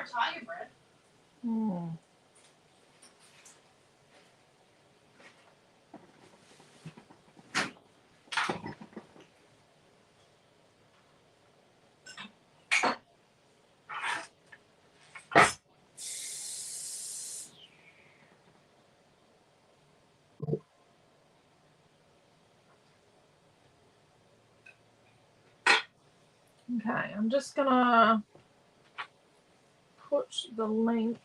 tiger bread. Okay, I'm just gonna put the link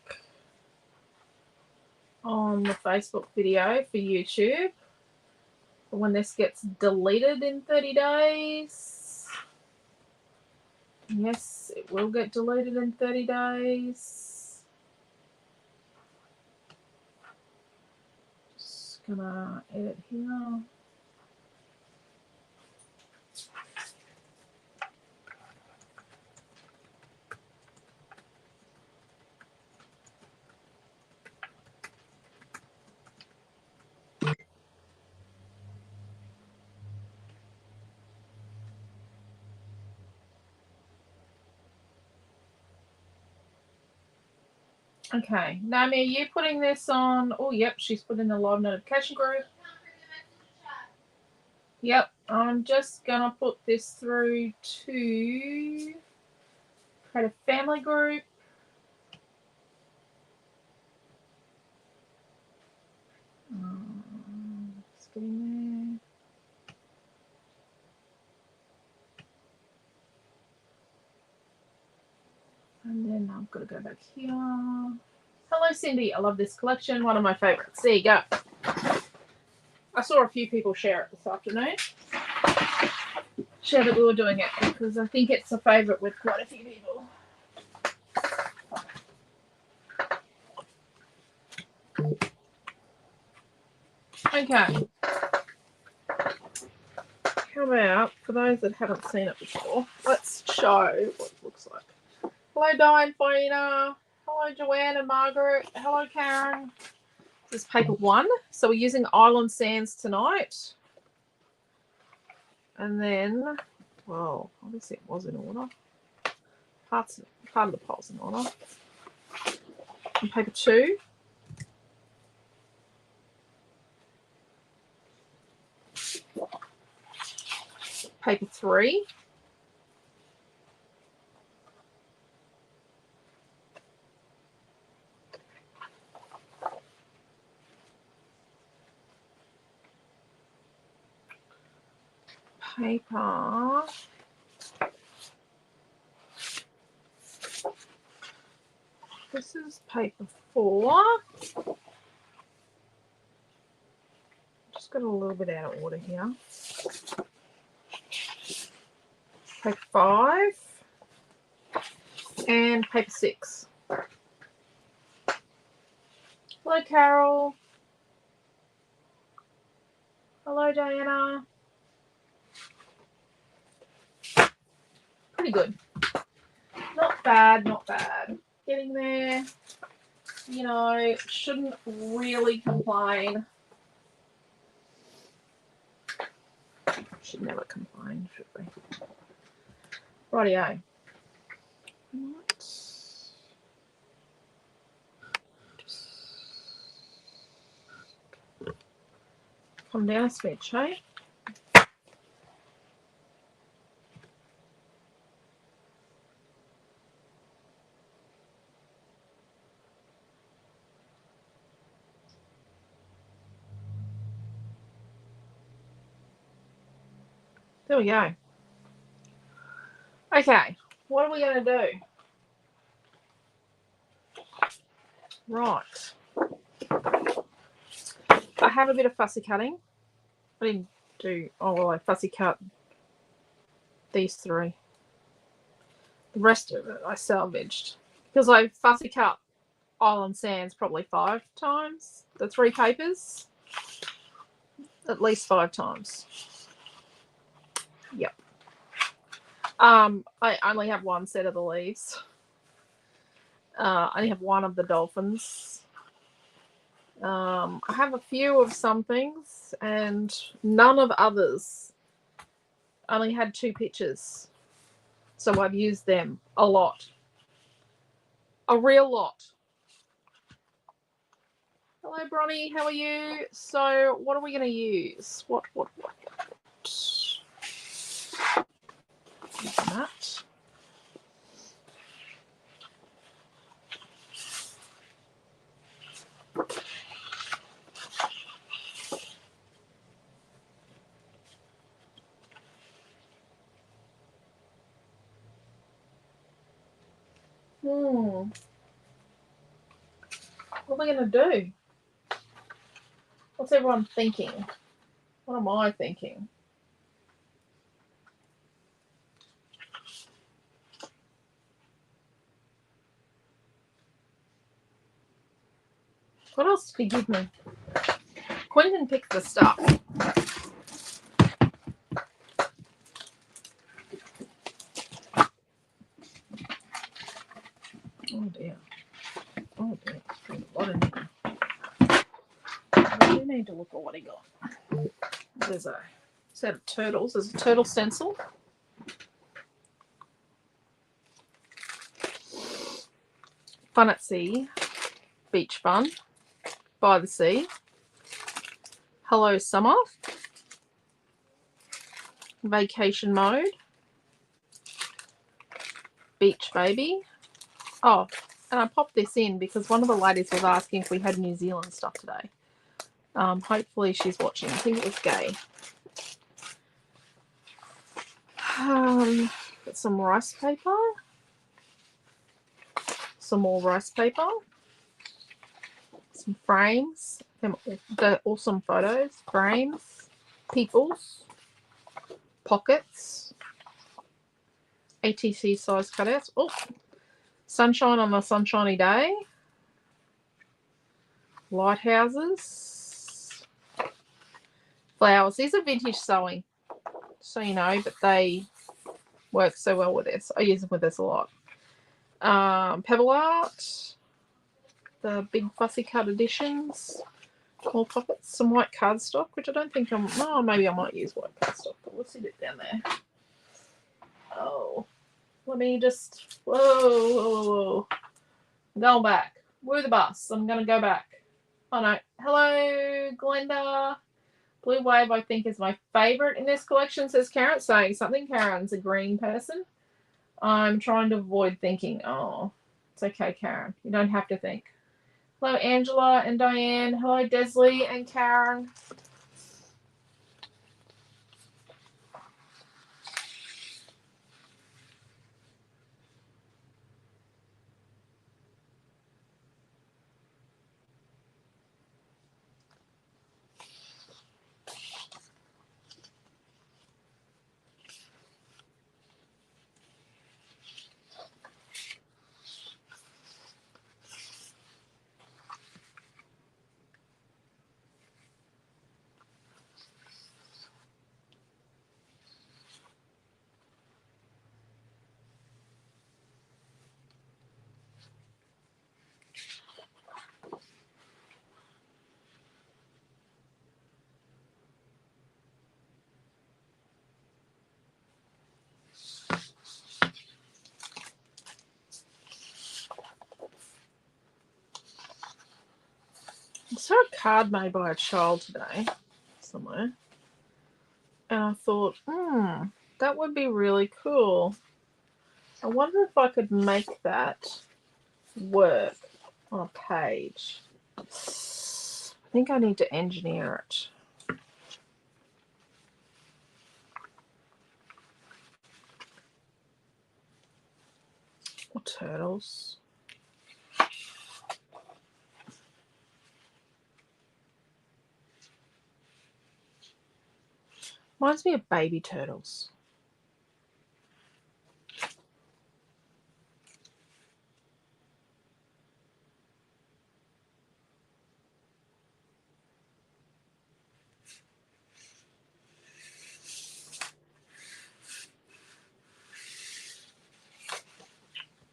on the Facebook video for YouTube for when this gets deleted in 30 days. Yes, it will get deleted in 30 days. Just gonna edit here. Okay, Naomi, are you putting this on? Oh, yep, she's put in the live notification group. Yep, I'm just gonna put this through to create a family group. Just getting there. And then I've got to go back here. Hello, Cindy. I love this collection. One of my favorites. There you go. I saw a few people share it this afternoon. Share that we were doing it because I think it's a favorite with quite a few people. Okay. How about, for those that haven't seen it before, let's show what it looks like. Hello, Diane, Fiona. Hello, Joanne and Margaret. Hello, Karen. This is paper 1. So we're using Island Sands tonight. And then, well, obviously it was in order. Part of the pole's in order. And paper 2. Paper 3. Paper. This is paper 4. Just got a little bit out of order here. Paper 5 and paper 6. Hello, Carol. Hello, Diana. Pretty good. Not bad, not bad. Getting there. You know, shouldn't really complain. Should never complain, should we? Rightio. Come down a smidge, hey? There we go. Okay, what are we going to do? Right. I have a bit of fussy cutting. I didn't do, oh, well, I fussy cut these 3. The rest of it I salvaged. Because I fussy cut Island Sands probably 5 times. The 3 papers. At least 5 times. Yep. I only have 1 set of the leaves. I only have 1 of the dolphins. I have a few of some things and none of others. I only had 2 pictures. So I've used them a lot. A real lot. Hello, Bronny. How are you? So, what are we going to use? What? That. What are we going to do? What's everyone thinking? What am I thinking? What else did he give me? Quentin picked the stuff. Oh dear. Oh dear. There's a lot in here. I do need to look at what he got. There's a set of turtles. There's a turtle stencil. Fun at sea. Beach fun. By the sea. Hello summer. Vacation mode. Beach baby. Oh, and I popped this in because one of the ladies was asking if we had New Zealand stuff today. Hopefully she's watching. I think it was Gay. Got some rice paper. Some more rice paper. Some frames. The awesome photos. Frames. Peoples. Pockets. ATC size cutouts. Oh, sunshine on a sunshiny day. Lighthouses. Flowers. These are vintage sewing, so you know, but they work so well with this. I use them with this a lot. Pebble art. The big fussy cut editions. More pockets. Some white cardstock, which I don't think maybe I might use white cardstock, but we'll sit it down there. Oh, let me just, whoa. I'm going back. Woo the bus. I'm going to go back. Oh no. Hello, Glenda. Blue Wave, I think, is my favourite in this collection, says Karen. Saying something. Karen's a green person. I'm trying to avoid thinking. Oh, it's okay, Karen. You don't have to think. Hello, Angela and Diane. Hello, Desley and Karen. I saw a card made by a child today somewhere, and I thought, that would be really cool. I wonder if I could make that work on a page. I think I need to engineer it. Or turtles. Reminds me of baby turtles.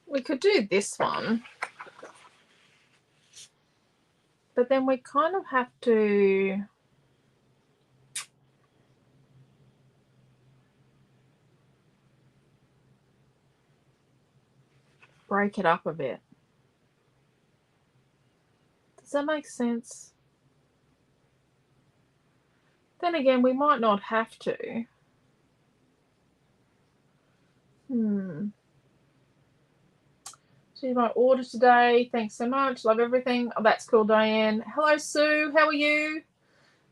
We could do this one, but then we kind of have to break it up a bit. Does that make sense? Then again, we might not have to. See my order today. Thanks so much. Love everything. Oh, that's cool, Diane. Hello, Sue. How are you?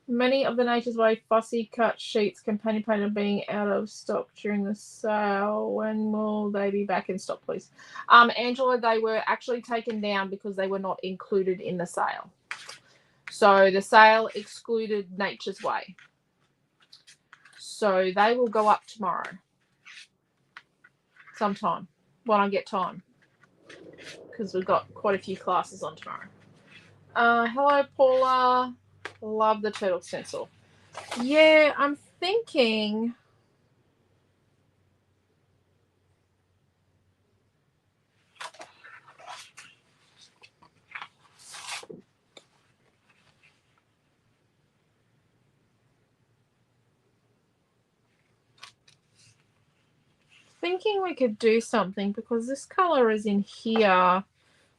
Many of the Nature's Way fussy cut sheets companion painted being out of stock during the sale. When will they be back in stock, please? Angela, they were actually taken down because they were not included in the sale. So the sale excluded Nature's Way. So they will go up tomorrow. Sometime when I get time. Because we've got quite a few classes on tomorrow. Hello, Paula. Love the turtle stencil. Yeah, I'm thinking... we could do something because this color is in here.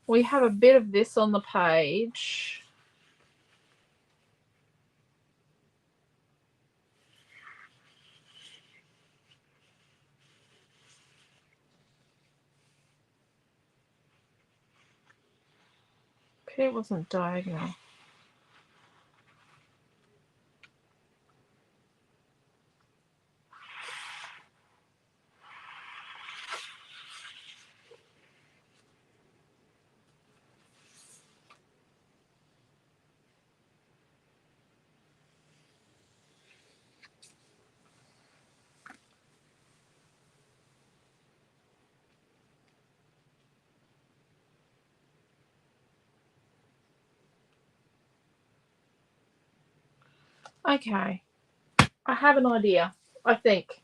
We have a bit of this on the page. It wasn't diagonal. Okay. I have an idea, I think.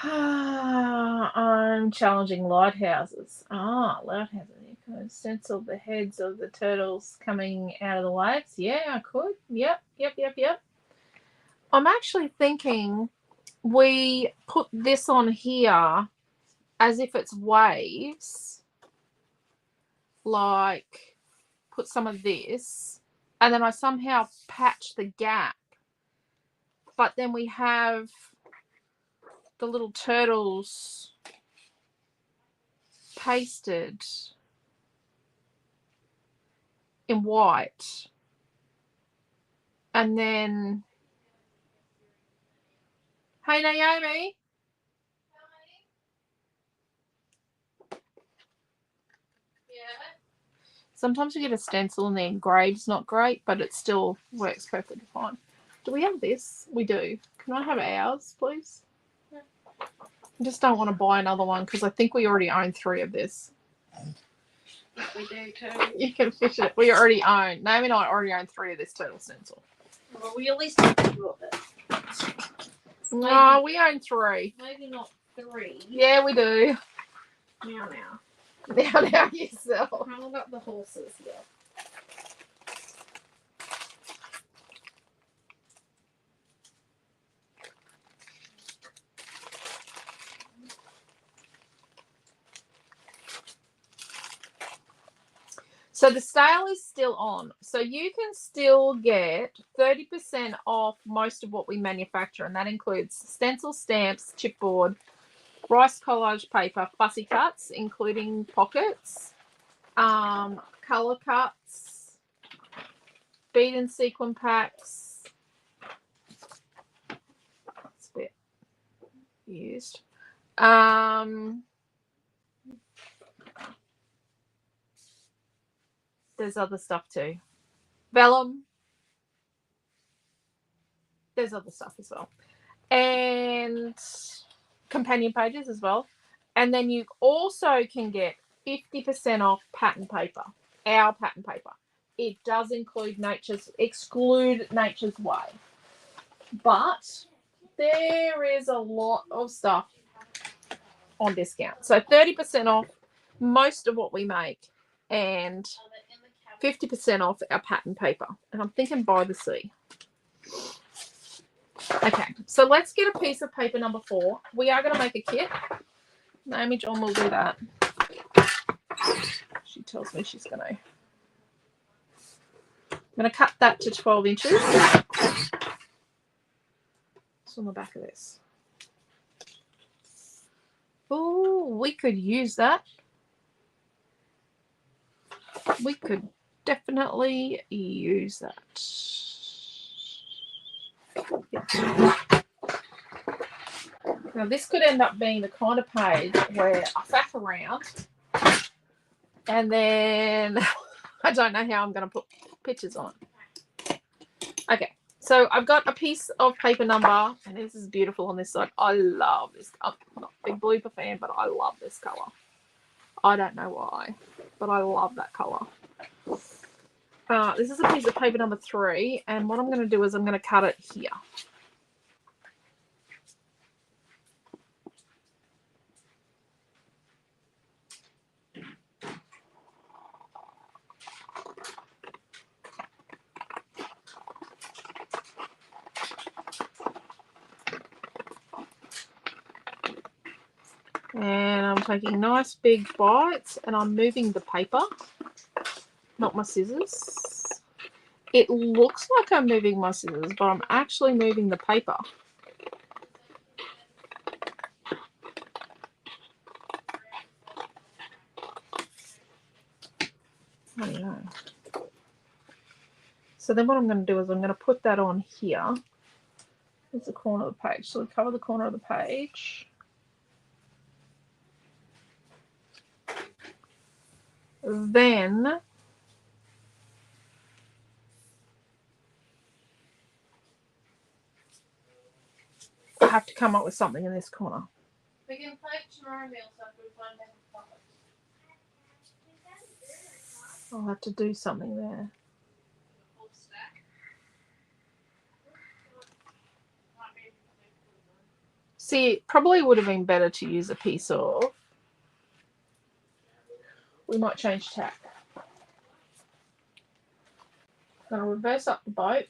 I'm challenging lighthouses. Lighthouses. You can stencil the heads of the turtles coming out of the waves. Yeah, I could. Yep. I'm actually thinking we put this on here as if it's waves. Like, put some of this. And then I somehow patch the gap. But then we have the little turtles pasted in white. And then... Hey, Naomi. Sometimes you get a stencil and the engraved's not great, but it still works perfectly fine. Do we have this? We do. Can I have ours, please? Yeah. I just don't want to buy another one because I think we already own 3 of this. We do too. You can fish it. We already own. Naomi and I already own 3 of this turtle stencil. Well, we at least have 2 of it. No, we own 3. Maybe not 3. Yeah, we do. Now. Now yourself. How about the horses here? So the sale is still on. So you can still get 30% off most of what we manufacture, and that includes stencil, stamps, chipboard, rice collage paper, fussy cuts, including pockets, color cuts, bead and sequin packs. It's a bit used. There's other stuff too. Vellum. There's other stuff as well. And companion pages as well. And then you also can get 50% off pattern paper, our pattern paper. It does exclude Nature's Way. But there is a lot of stuff on discount. So 30% off most of what we make and 50% off our pattern paper. And I'm thinking by the sea. Okay, so let's get a piece of paper number 4. We are going to make a kit. Naomi John will do that. She tells me she's going to going to cut that to 12 inches. It's on the back of this. Oh, we could use that. We could definitely use that. Yeah. Now, this could end up being the kind of page where I faff around and then I don't know how I'm going to put pictures on. Okay, so I've got a piece of paper number, and this is beautiful on this side. I love this. I'm not a big blooper fan, but I love this colour. I don't know why, but I love that colour. This is a piece of paper number 3, and what I'm going to do is I'm going to cut it here. And I'm taking nice big bites and I'm moving the paper, not my scissors. It looks like I'm moving my scissors, but I'm actually moving the paper. I don't know. So then what I'm going to do is I'm going to put that on here. It's the corner of the page. So we cover the corner of the page. Then I have to come up with something in this corner. We can play tomorrow meal stuff. We find out. I'll have to do something there. See, it probably would have been better to use a piece of. We might change tack. I'm going to reverse up the boat.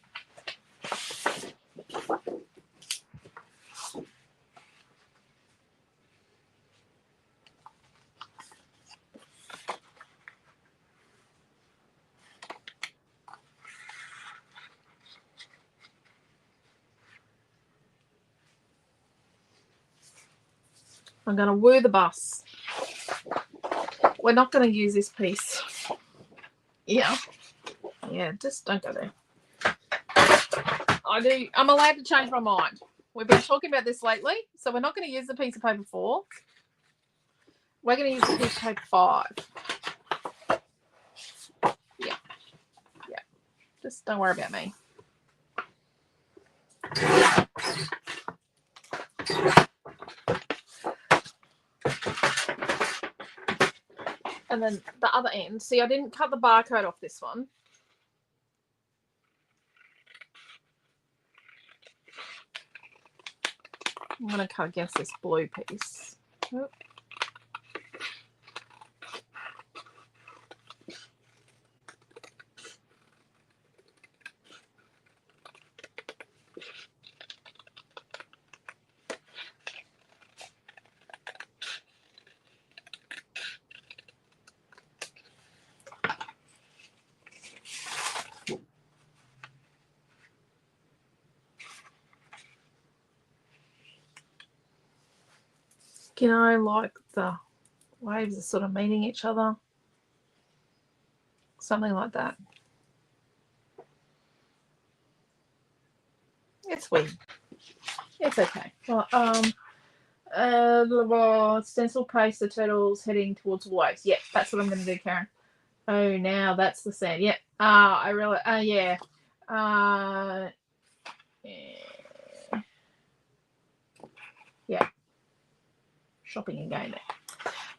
I'm going to woo the bus. We're not going to use this piece. Yeah. Yeah, just don't go there. I'm allowed to change my mind. We've been talking about this lately, so we're not going to use the piece of paper 4. We're going to use the piece of paper 5. Yeah. Yeah. Just don't worry about me. And then the other end. See, I didn't cut the barcode off this one. I'm going to cut against this blue piece. Oop. You know, like the waves are sort of meeting each other. Something like that. It's weird. It's okay. Well, stencil paste the turtles heading towards the waves. Yeah, that's what I'm going to do, Karen. Oh, now that's the sand. Yeah. I really. Yeah. Yeah. Shopping again.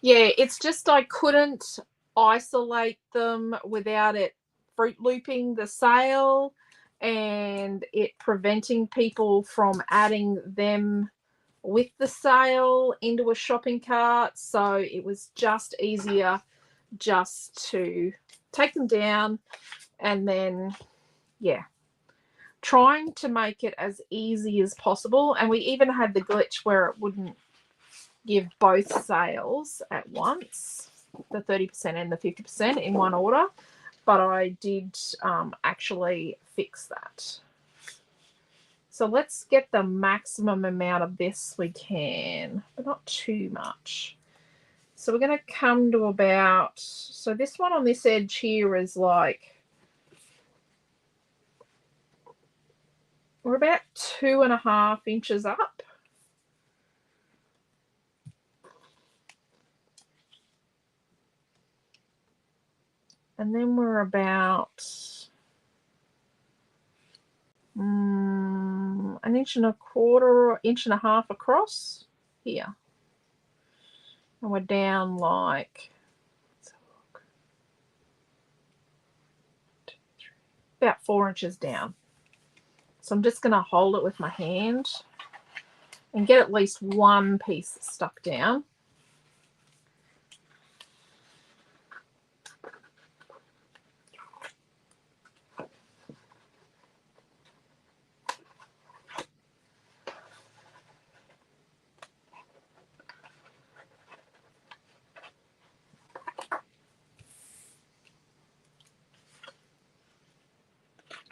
Yeah, it's just I couldn't isolate them without it Fruit Looping the sale and it preventing people from adding them with the sale into a shopping cart. So it was just easier just to take them down and then, yeah, trying to make it as easy as possible. And we even had the glitch where it wouldn't give both sales at once, the 30% and the 50% in one order. but I did actually fix that. So let's get the maximum amount of this we can, but not too much. So we're going to come to about, so this one on this edge here is like, we're about 2.5 inches up. And then we're about 1.25 inches, 1.5 inches across here. And we're down like, let's have a look, about 4 inches down. So I'm just going to hold it with my hand and get at least one piece stuck down.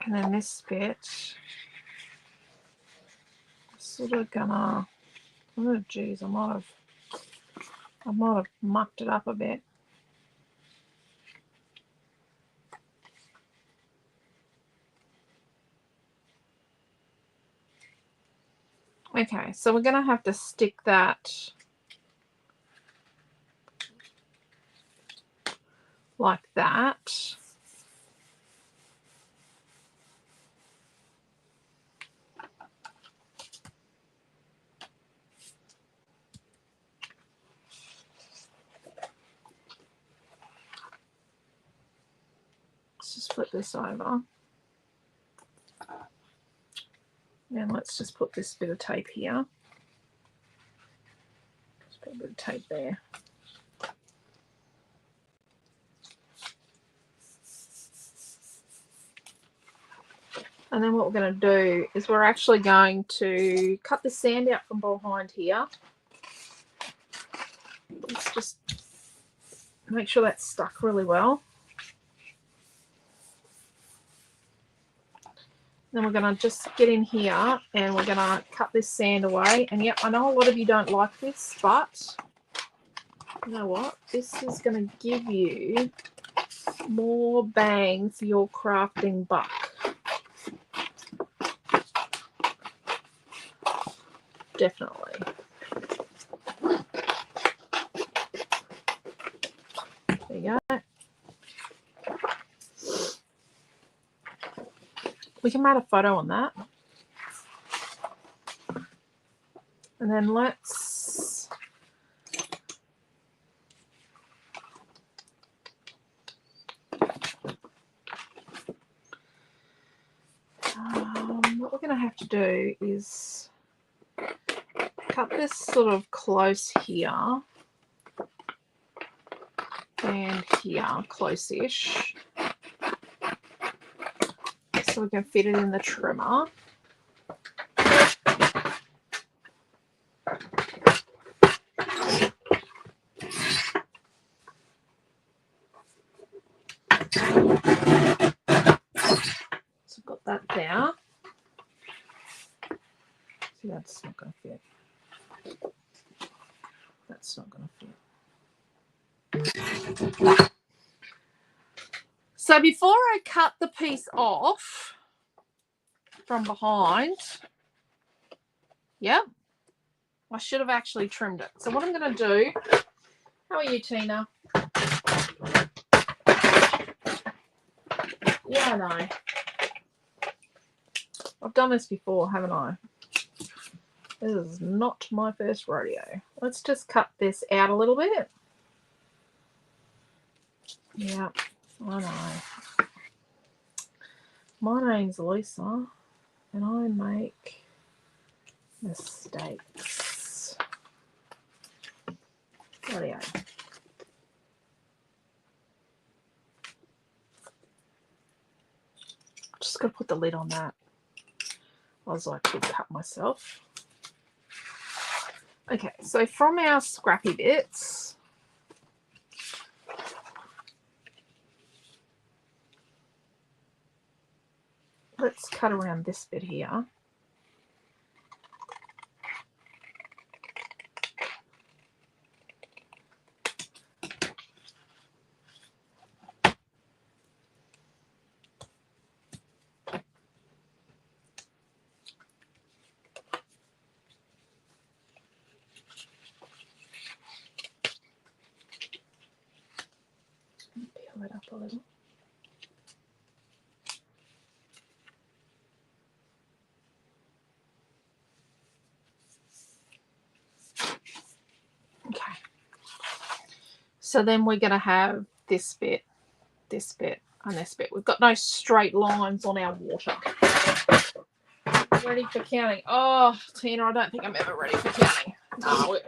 And then this bit, sort of gonna, oh geez, I might have mucked it up a bit. Okay, so we're gonna have to stick that like that. Let's just flip this over. And let's just put this bit of tape here. Just put a bit of tape there. And then what we're going to do is we're actually going to cut the sand out from behind here. Let's just make sure that's stuck really well. Then we're going to just get in here and we're going to cut this sand away. And yep, I know a lot of you don't like this, but you know what? This is going to give you more bang for your crafting buck. Definitely. There you go. We can make a photo on that. And then let's what we're going to have to do is cut this sort of close here and here, close-ish, so we can fit it in the trimmer. So I've got that there. See, that's not going to fit. That's not going to fit. So before I cut the piece off from behind, yep, I should have actually trimmed it. So what I'm going to do, how are you, Tina? Yeah, I know. I've done this before, haven't I? This is not my first rodeo. Let's just cut this out a little bit. Yeah, I know. My name's Lisa, and I make mistakes. Rodeo. Just got to put the lid on that. I was like, to cut myself. Okay, so from our scrappy bits, let's cut around this bit here. Peel it up a little. Okay. So then we're going to have this bit, and this bit. We've got no straight lines on our water. Ready for counting. Oh, Tina, I don't think I'm ever ready for counting. No,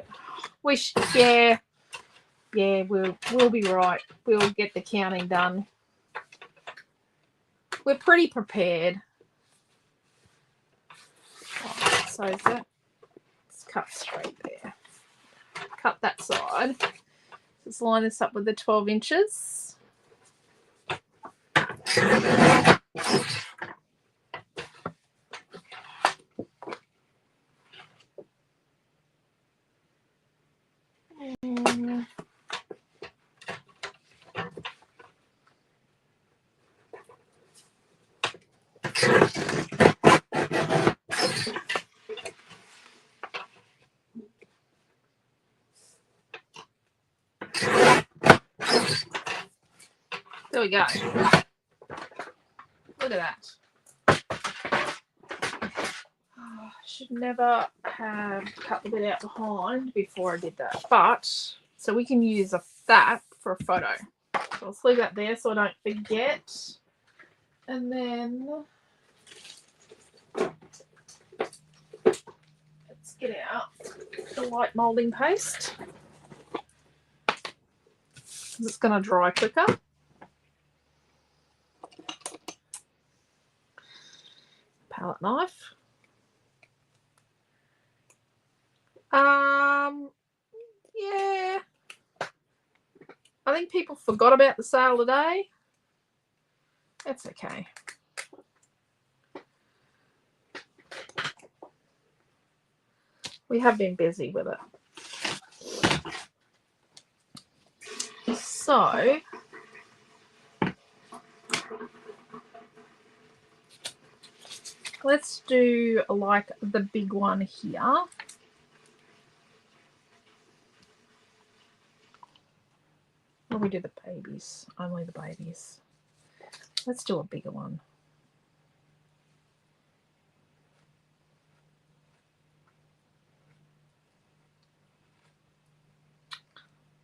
yeah, we'll be right. We'll get the counting done. We're pretty prepared. So is that, let's cut straight there. Cut that side. Let's line this up with the 12 inches. There we go. Look at that. I should never have cut the bit out behind before I did that. But, so we can use that for a photo. So I'll leave that there so I don't forget. And then let's get out the light moulding paste. It's going to dry quicker. Palette knife. Yeah. I think people forgot about the sale today. That's okay. We have been busy with it. So let's do like the big one here. Or we do the babies, only the babies. Let's do a bigger one.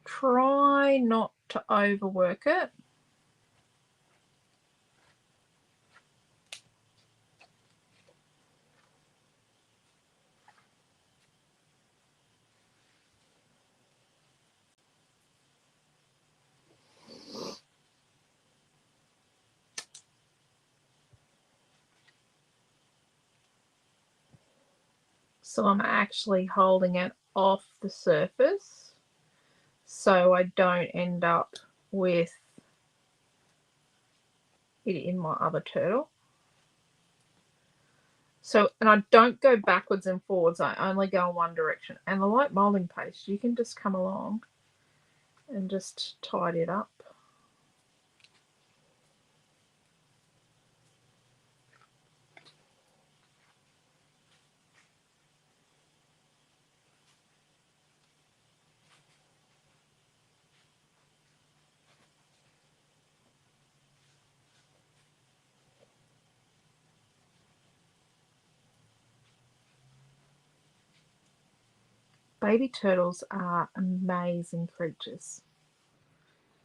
Try not to overwork it. So I'm actually holding it off the surface so I don't end up with it in my other turtle. So, and I don't go backwards and forwards, I only go in one direction. And the light moulding paste, you can just come along and just tidy it up. Baby turtles are amazing creatures.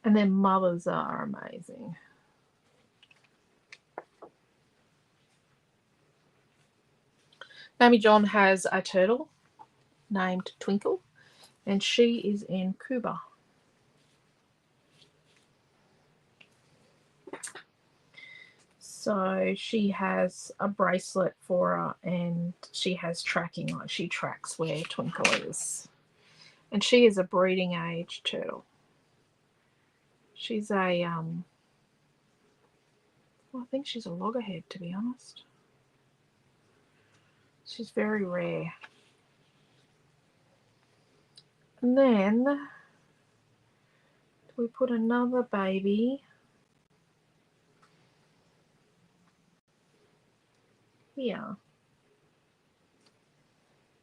And their mothers are amazing. Mammy John has a turtle named Twinkle, and she is in Cuba. So she has a bracelet for her, and she has tracking, like she tracks where Twinkle is. And she is a breeding age turtle. She's a Well, I think she's a loggerhead, to be honest. She's very rare. And then we put another baby here,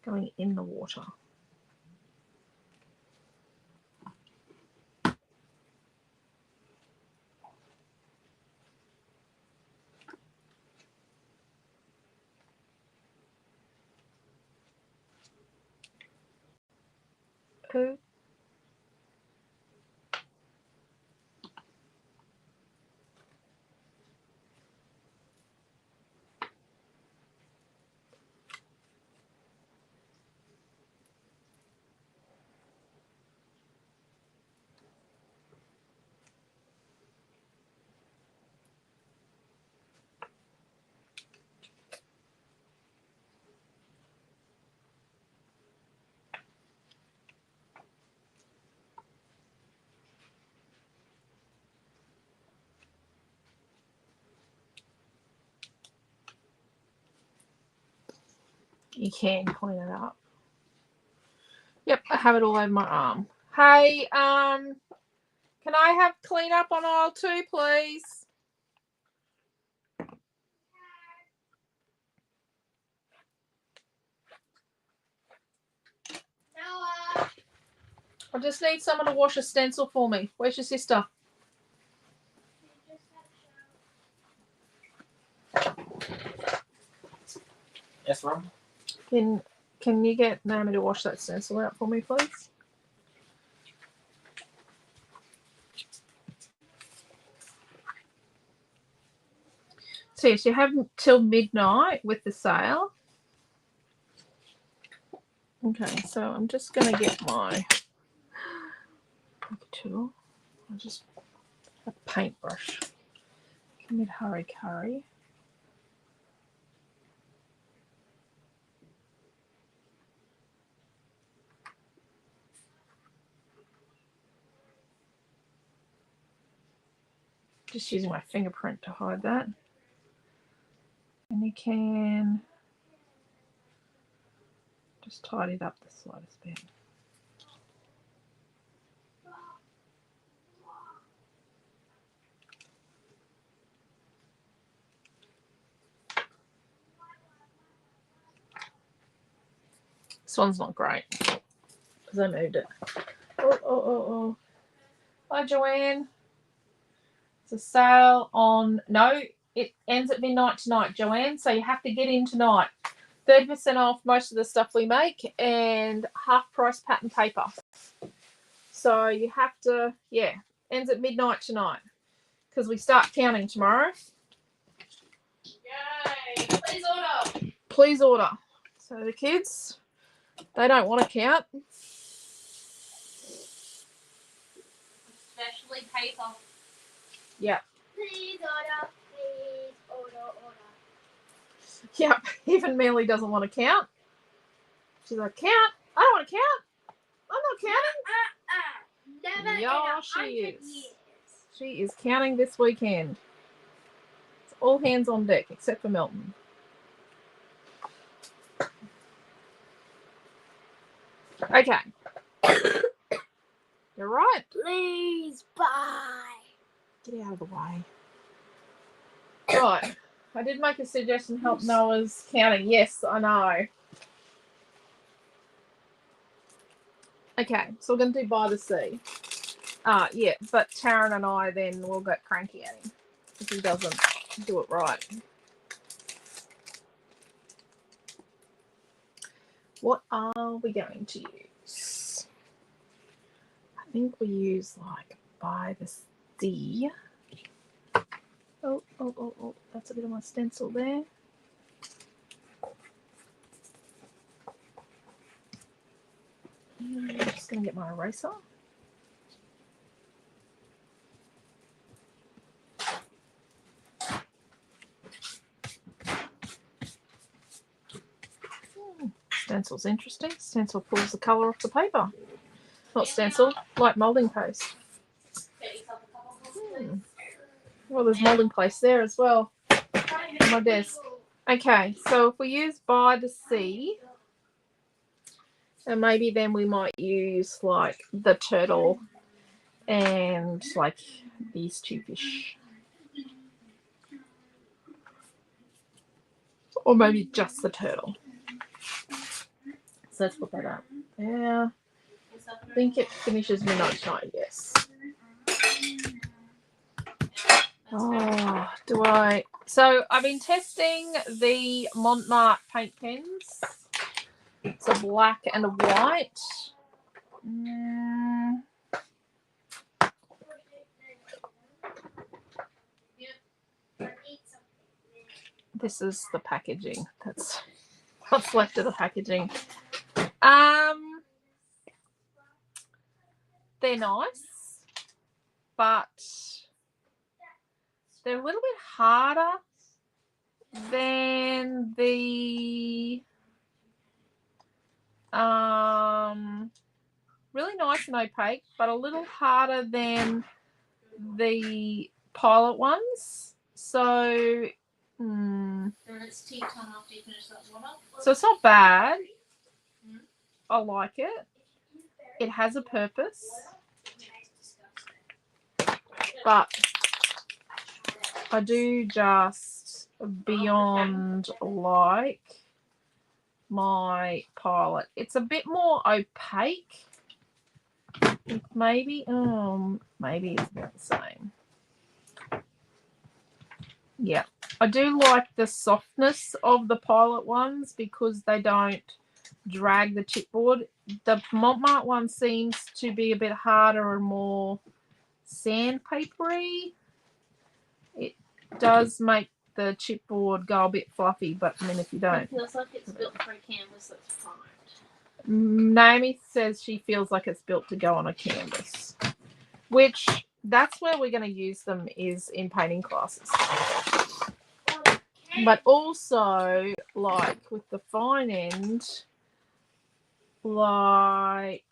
going in the water. Who? You can clean it up. Yep, I have it all over my arm. Hey, can I have clean up on aisle 2, please? Noah. I just need someone to wash a stencil for me. Where's your sister? Yes, Ron? Can you get Naomi to wash that stencil out for me, please? So yes, you have till midnight with the sale. Okay, so I'm just going to get my tool. I'll just a paintbrush. Mid hurry curry. Just using my fingerprint to hide that. And you can just tidy it up the slightest bit. This one's not great because I moved it. Oh. Hi, Joanne. It's a sale on... No, it ends at midnight tonight, Joanne, so you have to get in tonight. 30% off most of the stuff we make and half price pattern paper. So you have to, yeah, ends at midnight tonight because we start counting tomorrow. Yay. Please order. Please order. So the kids, they don't want to count. Especially paper. Yeah. Please order. Please order. Yep. Even Manly doesn't want to count. She's like, count? I don't want to count. I'm not counting. Never Yeah, in 100 she is. years. She is counting this weekend. It's all hands on deck except for Milton. Okay. You're right. Please buy. Get out of the way. Right. I did make a suggestion to help Noah's counting. Yes, I know. Okay, so we're going to do by the sea. Yeah, but Taryn and I then will get cranky at him if he doesn't do it right. What are we going to use? I think we use like by the sea. Oh, that's a bit of my stencil there. I'm just going to get my eraser. Stencil's interesting. Stencil pulls the colour off the paper. Not stencil, like moulding paste. Well, there's molding place there as well on my desk. Okay, so if we use by the sea, and maybe then we might use like the turtle and like these two fish. Or maybe just the turtle. So let's put that up. Yeah. I think it finishes midnight tonight, yes. Oh, do I? So I've been testing the Montmartre paint pens. It's a black and a white. This is the packaging. That's what's left of the packaging. They're nice, but they're a little bit harder than the really nice and opaque, but a little harder than the Pilot ones. So it's tea time after you finish that one up. so it's not bad. I like it. It has a purpose. But I do just beyond like my Pilot. It's a bit more opaque. Maybe it's about the same. Yeah. I do like the softness of the Pilot ones because they don't drag the chipboard. The Montmartre one seems to be a bit harder and more sandpapery. It does make the chipboard go a bit fluffy, but I mean, if you don't. It feels like it's built for a canvas that's primed. Naomi says she feels like it's built to go on a canvas, which that's where we're going to use them is in painting classes. But also, like with the fine end, like,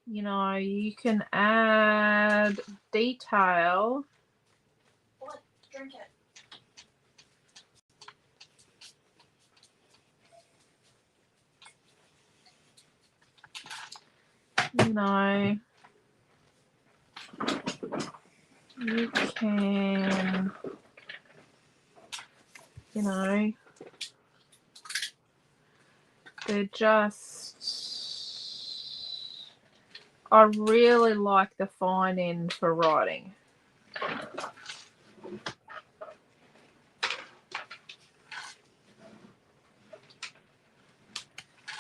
you know, you can add detail. What? Drink it. You know, you can, you know, they're just, I really like the fine end for writing.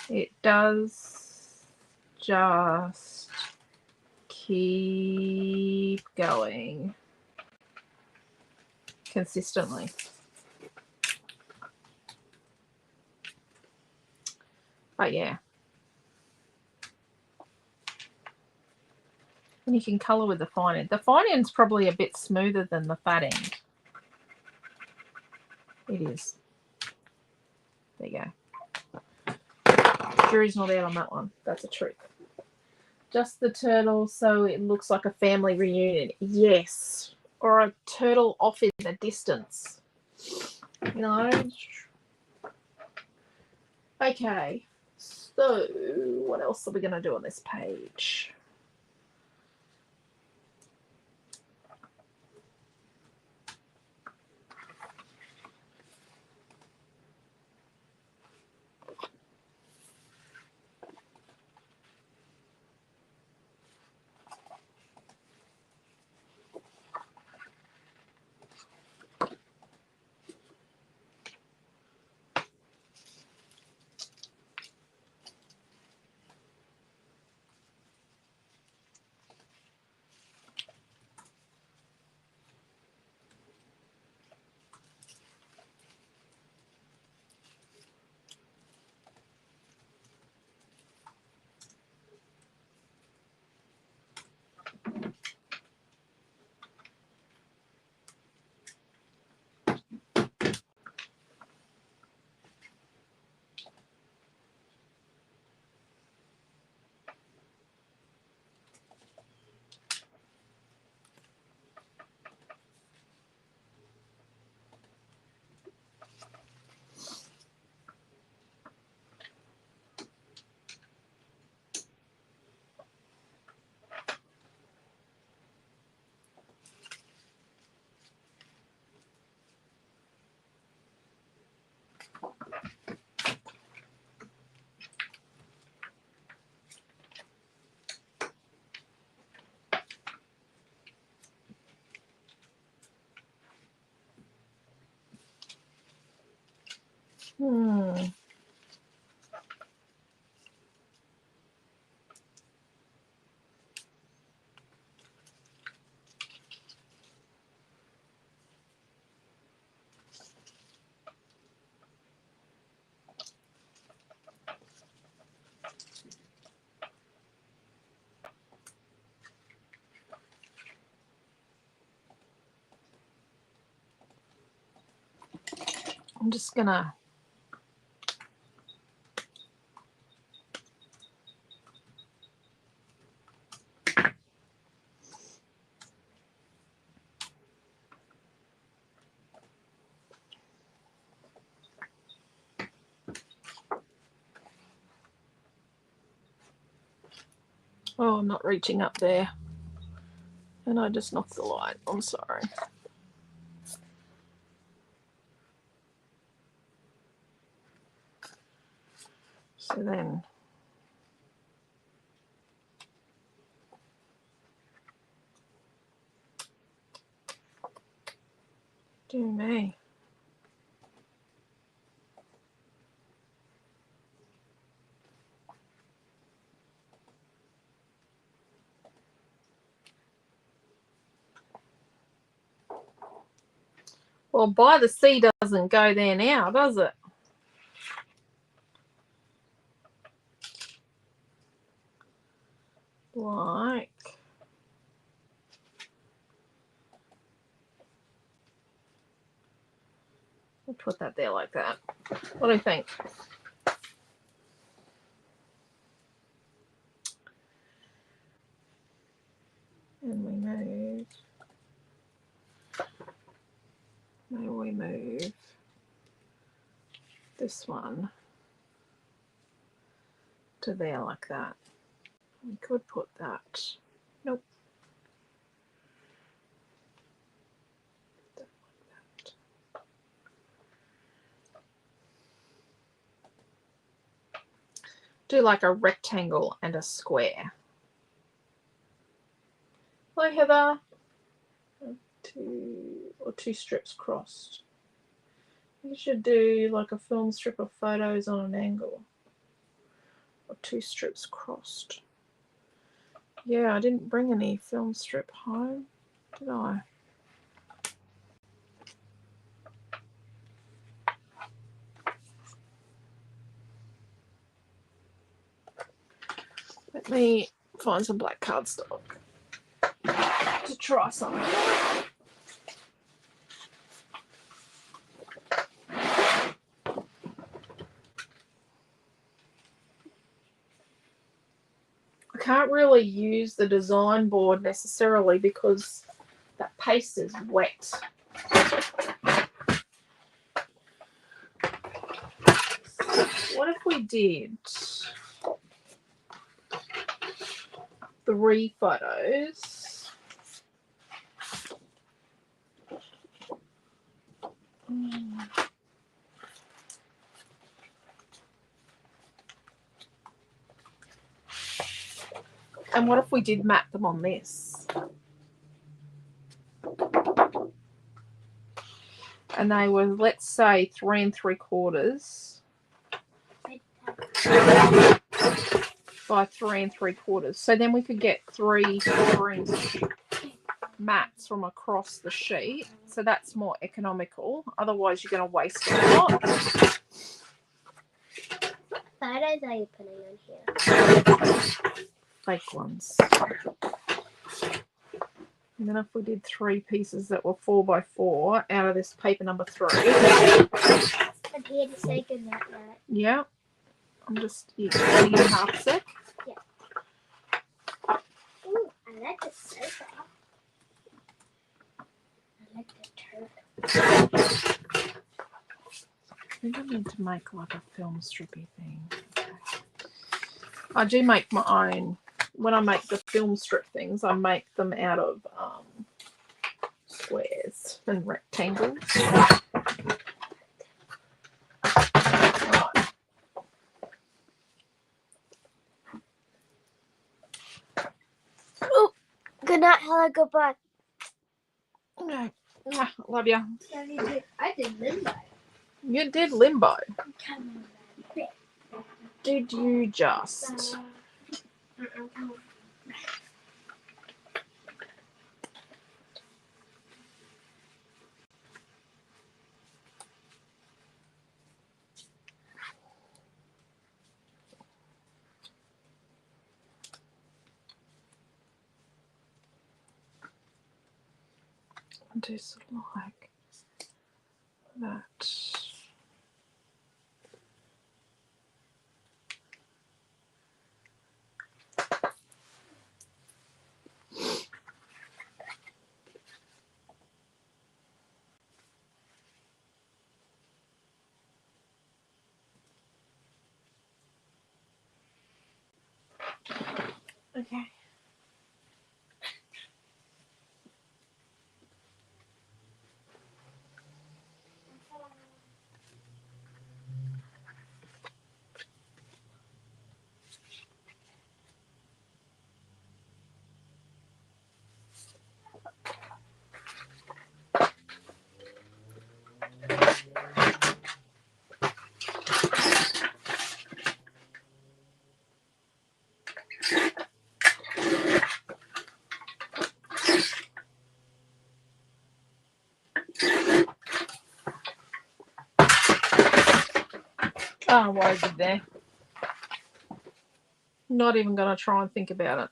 It does just keep going consistently. But yeah. And you can colour with the fine end. The fine end's probably a bit smoother than the fat end. It is. There you go. Jury's not out on that one. That's a trick. Just the turtle so it looks like a family reunion. Yes. Or a turtle off in the distance. You know? Okay. So, what else are we going to do on this page? I'm just gonna oh, I'm not reaching up there. And I just knocked the light. I'm sorry. So then do me. Well, by the sea doesn't go there now, does it? Like, we'll put that there like that. What do you think? And we move. Maybe we move this one to there like that. We could put that. Nope. Like that. Do like a rectangle and a square. Hello, Heather. Two strips crossed. You should do like a film strip of photos on an angle. Or 2 strips crossed. Yeah, I didn't bring any film strip home, did I? Let me find some black cardstock to try something. I can't really use the design board necessarily because that paste is wet. What if we did 3 photos? And what if we did map them on this? And they were, let's say, 3 3/4 by 3 3/4. So then we could get 3 4-inch mats from across the sheet. So that's more economical. Otherwise, you're going to waste a lot. What photos are you putting on here? Fake ones. And then if we did 3 pieces that were 4 by 4 out of this paper number 3. I'm here to say good night, night. Yeah. I'm just getting in half a sec. Yeah. Ooh, I like the sofa. I like the turtle. I think I need to make like a film strippy thing. Okay. I do make my own. When I make the film strip things, I make them out of squares and rectangles. Right. Ooh, good night, hello, goodbye. Okay. Love ya. I did limbo. You did limbo. Did you just? and do sort of like that. Okay. Oh, what I did there. Not even going to try and think about it.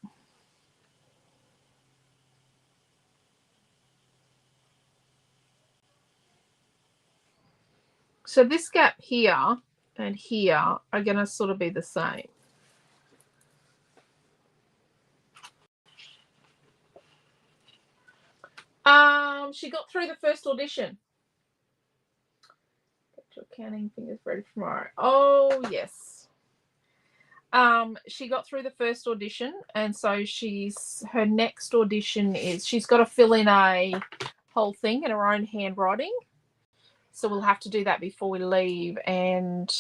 So this gap here and here are going to sort of be the same. She got through the first audition. Get to accounting, fingers ready for tomorrow. Oh, yes. She got through the first audition, and so her next audition is she's got to fill in a whole thing in her own handwriting. So we'll have to do that before we leave, and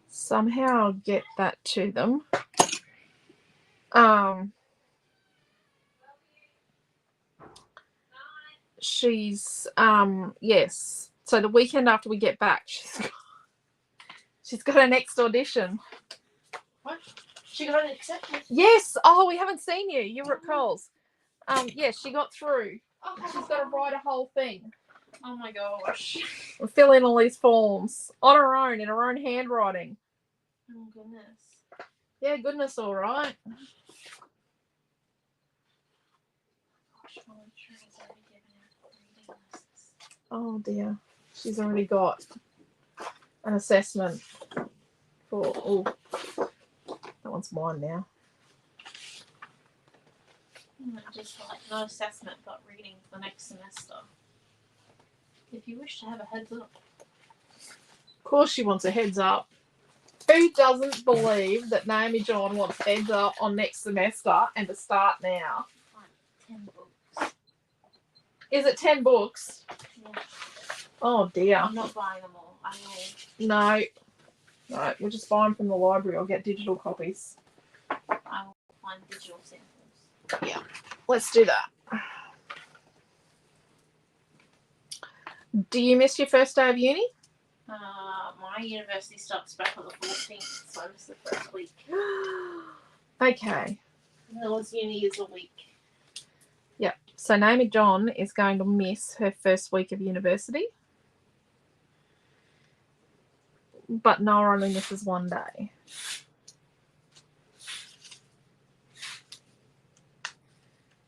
somehow get that to them. She's yes. So the weekend after we get back, she's got her next audition. What? She got an acceptance? Yes. Oh, we haven't seen you. You were at Coles. Yes, she got through. Oh, She's got to write a whole thing. oh my gosh. We'll fill in all these forms on her own, in her own handwriting. Oh goodness. Yeah, goodness, all right. Oh dear, she's already got an assessment for. Oh, that one's mine now. Just like no assessment, but reading for the next semester. If you wish to have a heads up. Of course, she wants a heads up. Who doesn't believe that Naomi John wants heads up on next semester and to start now? 10 books. Is it 10 books? Yeah. Oh dear. I'm not buying them all. I will. No, we'll just buy them from the library or get digital copies. I will find digital samples. Yeah, let's do that. Do you miss your first day of uni? My university starts back on the 14th, so I missed the first week. Okay. Miller's uni is a week. Yep. So Naomi John is going to miss her first week of university. But Noah only misses one day.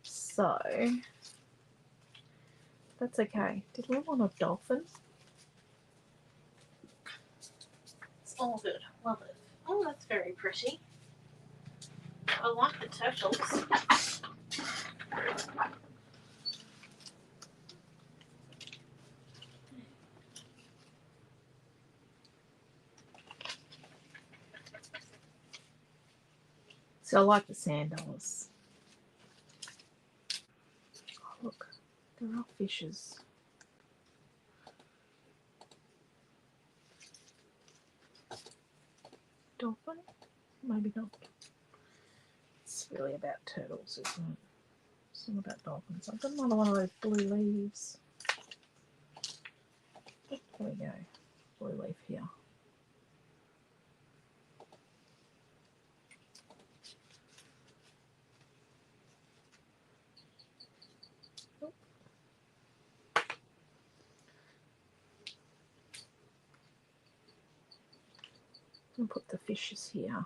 So that's okay. Did we want a dolphin? It's all good. Love it. Oh, that's very pretty. I like the turtles. So I like the sand dollars. Oh, look, there are fishes. Dolphin? Maybe not. It's really about turtles, isn't it? It's not about dolphins. I've got another one of those blue leaves. There we go. Blue leaf here. I'll put the fishes here.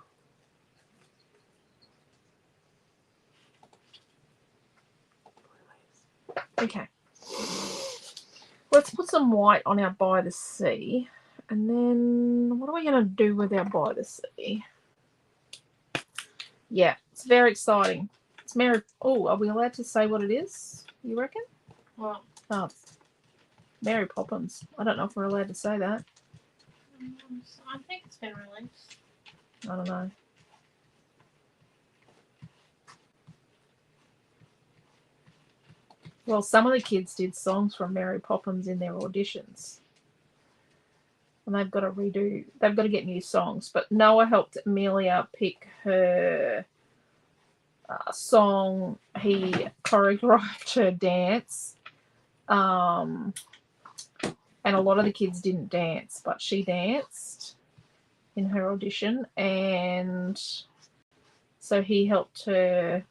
Okay. Let's put some white on our by the sea. And then what are we going to do with our by the sea? Yeah, it's very exciting. It's Mary. Oh, are we allowed to say what it is? You reckon? Well, Oh, it's Mary Poppins. I don't know if we're allowed to say that. I think it's been released. I don't know. Well, some of the kids did songs from Mary Poppins in their auditions. And they've got to redo, they've got to get new songs. But Noah helped Amelia pick her song. He choreographed her dance. And a lot of the kids didn't dance, but she danced in her audition. And so he helped her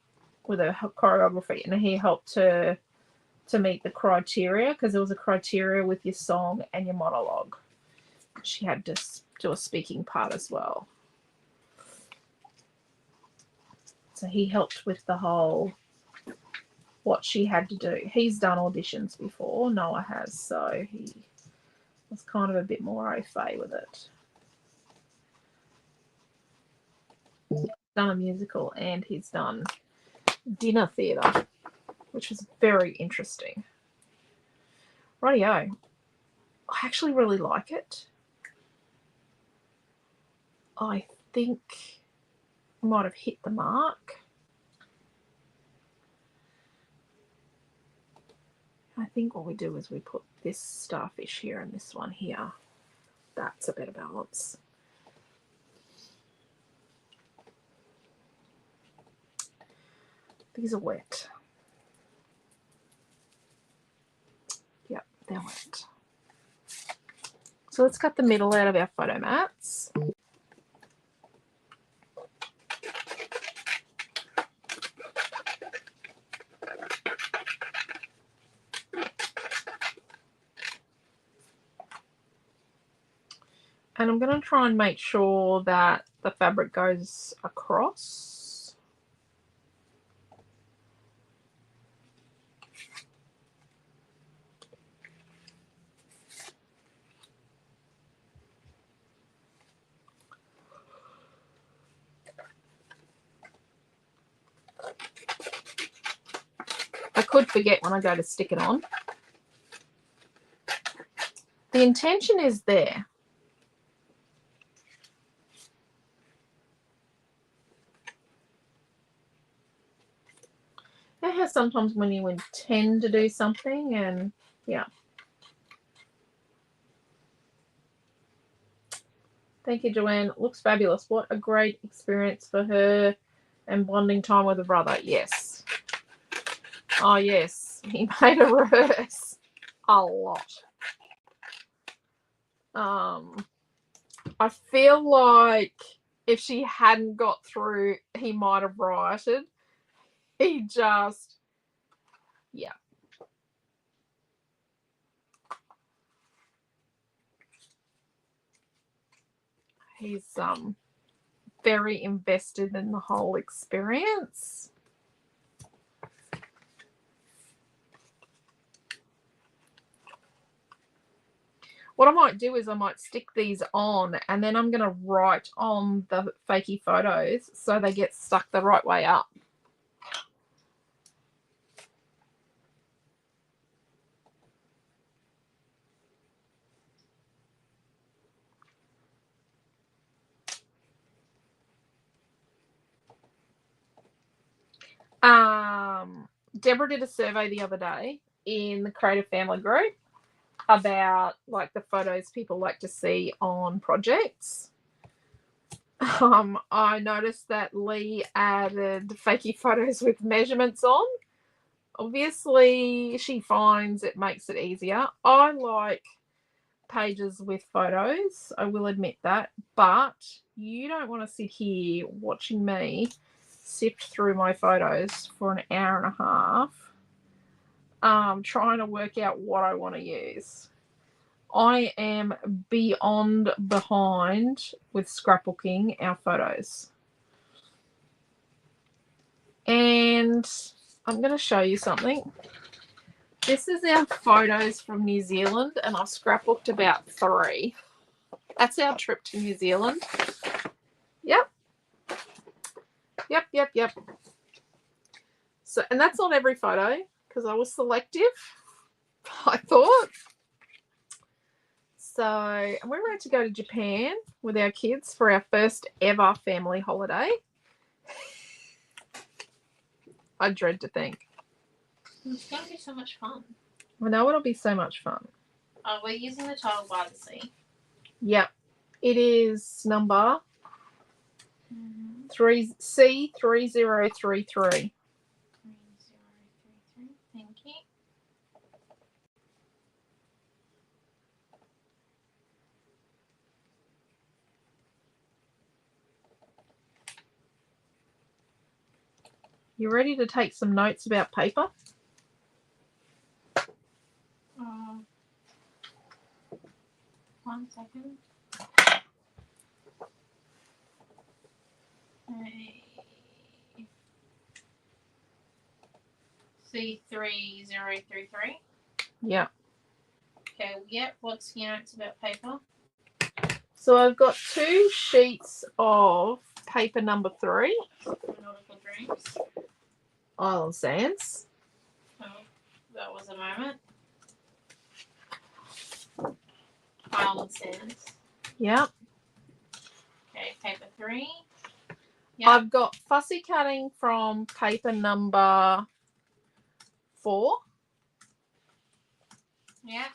with her choreography, and he helped her to meet the criteria, because there was a criteria with your song and your monologue. She had to do a speaking part as well. So he helped with the whole, what she had to do. He's done auditions before, Noah has, so he was kind of a bit more au fait with it. He's done a musical and he's done dinner theatre, which was very interesting. Rightio. I actually really like it. I think I might have hit the mark. I think what we do is we put this starfish here and this one here. That's a better balance. These are wet. Yep, they're wet. So let's cut the middle out of our photo mats. And I'm going to try and make sure that the fabric goes across. I could forget when I go to stick it on. The intention is there. You know how sometimes when you intend to do something and yeah. Thank you, Joanne. Looks fabulous. What a great experience for her and bonding time with her brother. Yes. Oh, yes. He made her rehearse a lot. I feel like if she hadn't got through, he might have rioted. He just, yeah. He's very invested in the whole experience. What I might do is I might stick these on and then I'm going to write on the fakey photos so they get stuck the right way up. Deborah did a survey the other day in the Creative Family group about like the photos people like to see on projects. I noticed that Lee added fakey photos with measurements on. Obviously, she finds it makes it easier. I like pages with photos, I will admit that, but you don't want to sit here watching me sift through my photos for an hour and a half trying to work out what I want to use. I am beyond behind with scrapbooking our photos. And I'm going to show you something. This is our photos from New Zealand, and I've scrapbooked about 3. That's our trip to New Zealand. Yep. So, and that's not every photo because I was selective, I thought. So, and we were about to go to Japan with our kids for our first ever family holiday. I dread to think. It's going to be so much fun. I know it'll be so much fun. We're using the title By the Sea. Yep. It is number 3C3033. 3033. Thank you. You ready to take some notes about paper? One second. C3033. Yeah. Okay, yep. What's your notes about paper? So I've got 2 sheets of paper number 3. Nautical Dreams. Island Sands. Oh, that was a moment. Island Sands. Yep. Okay, paper 3. Yep. I've got fussy cutting from paper number 4. Yeah.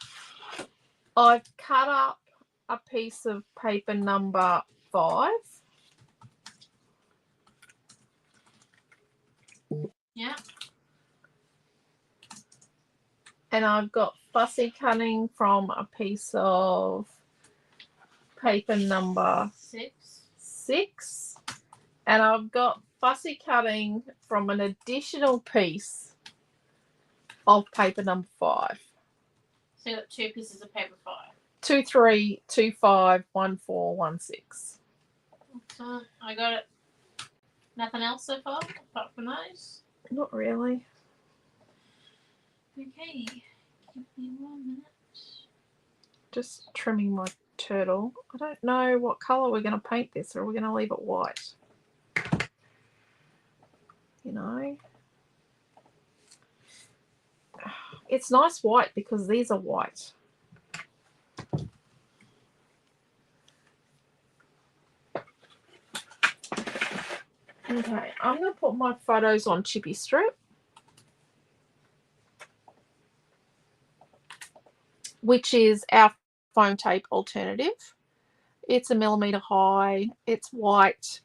I've cut up a piece of paper number 5. Yeah. And I've got fussy cutting from a piece of paper number 6. And I've got fussy cutting from an additional piece of paper number 5. So you got 2 pieces of paper 5. 2, 3, 2, 5, 1, 4, 1, 6. Excellent. I got it. Nothing else so far apart from those? Not really. Okay. Give me 1 minute. Just trimming my turtle. I don't know what colour we're going to paint this, or we're going to leave it white. You know. It's nice white because these are white. Okay, I'm going to put my photos on Chippy Strip, which is our foam tape alternative. It's 1 millimetre high. It's white.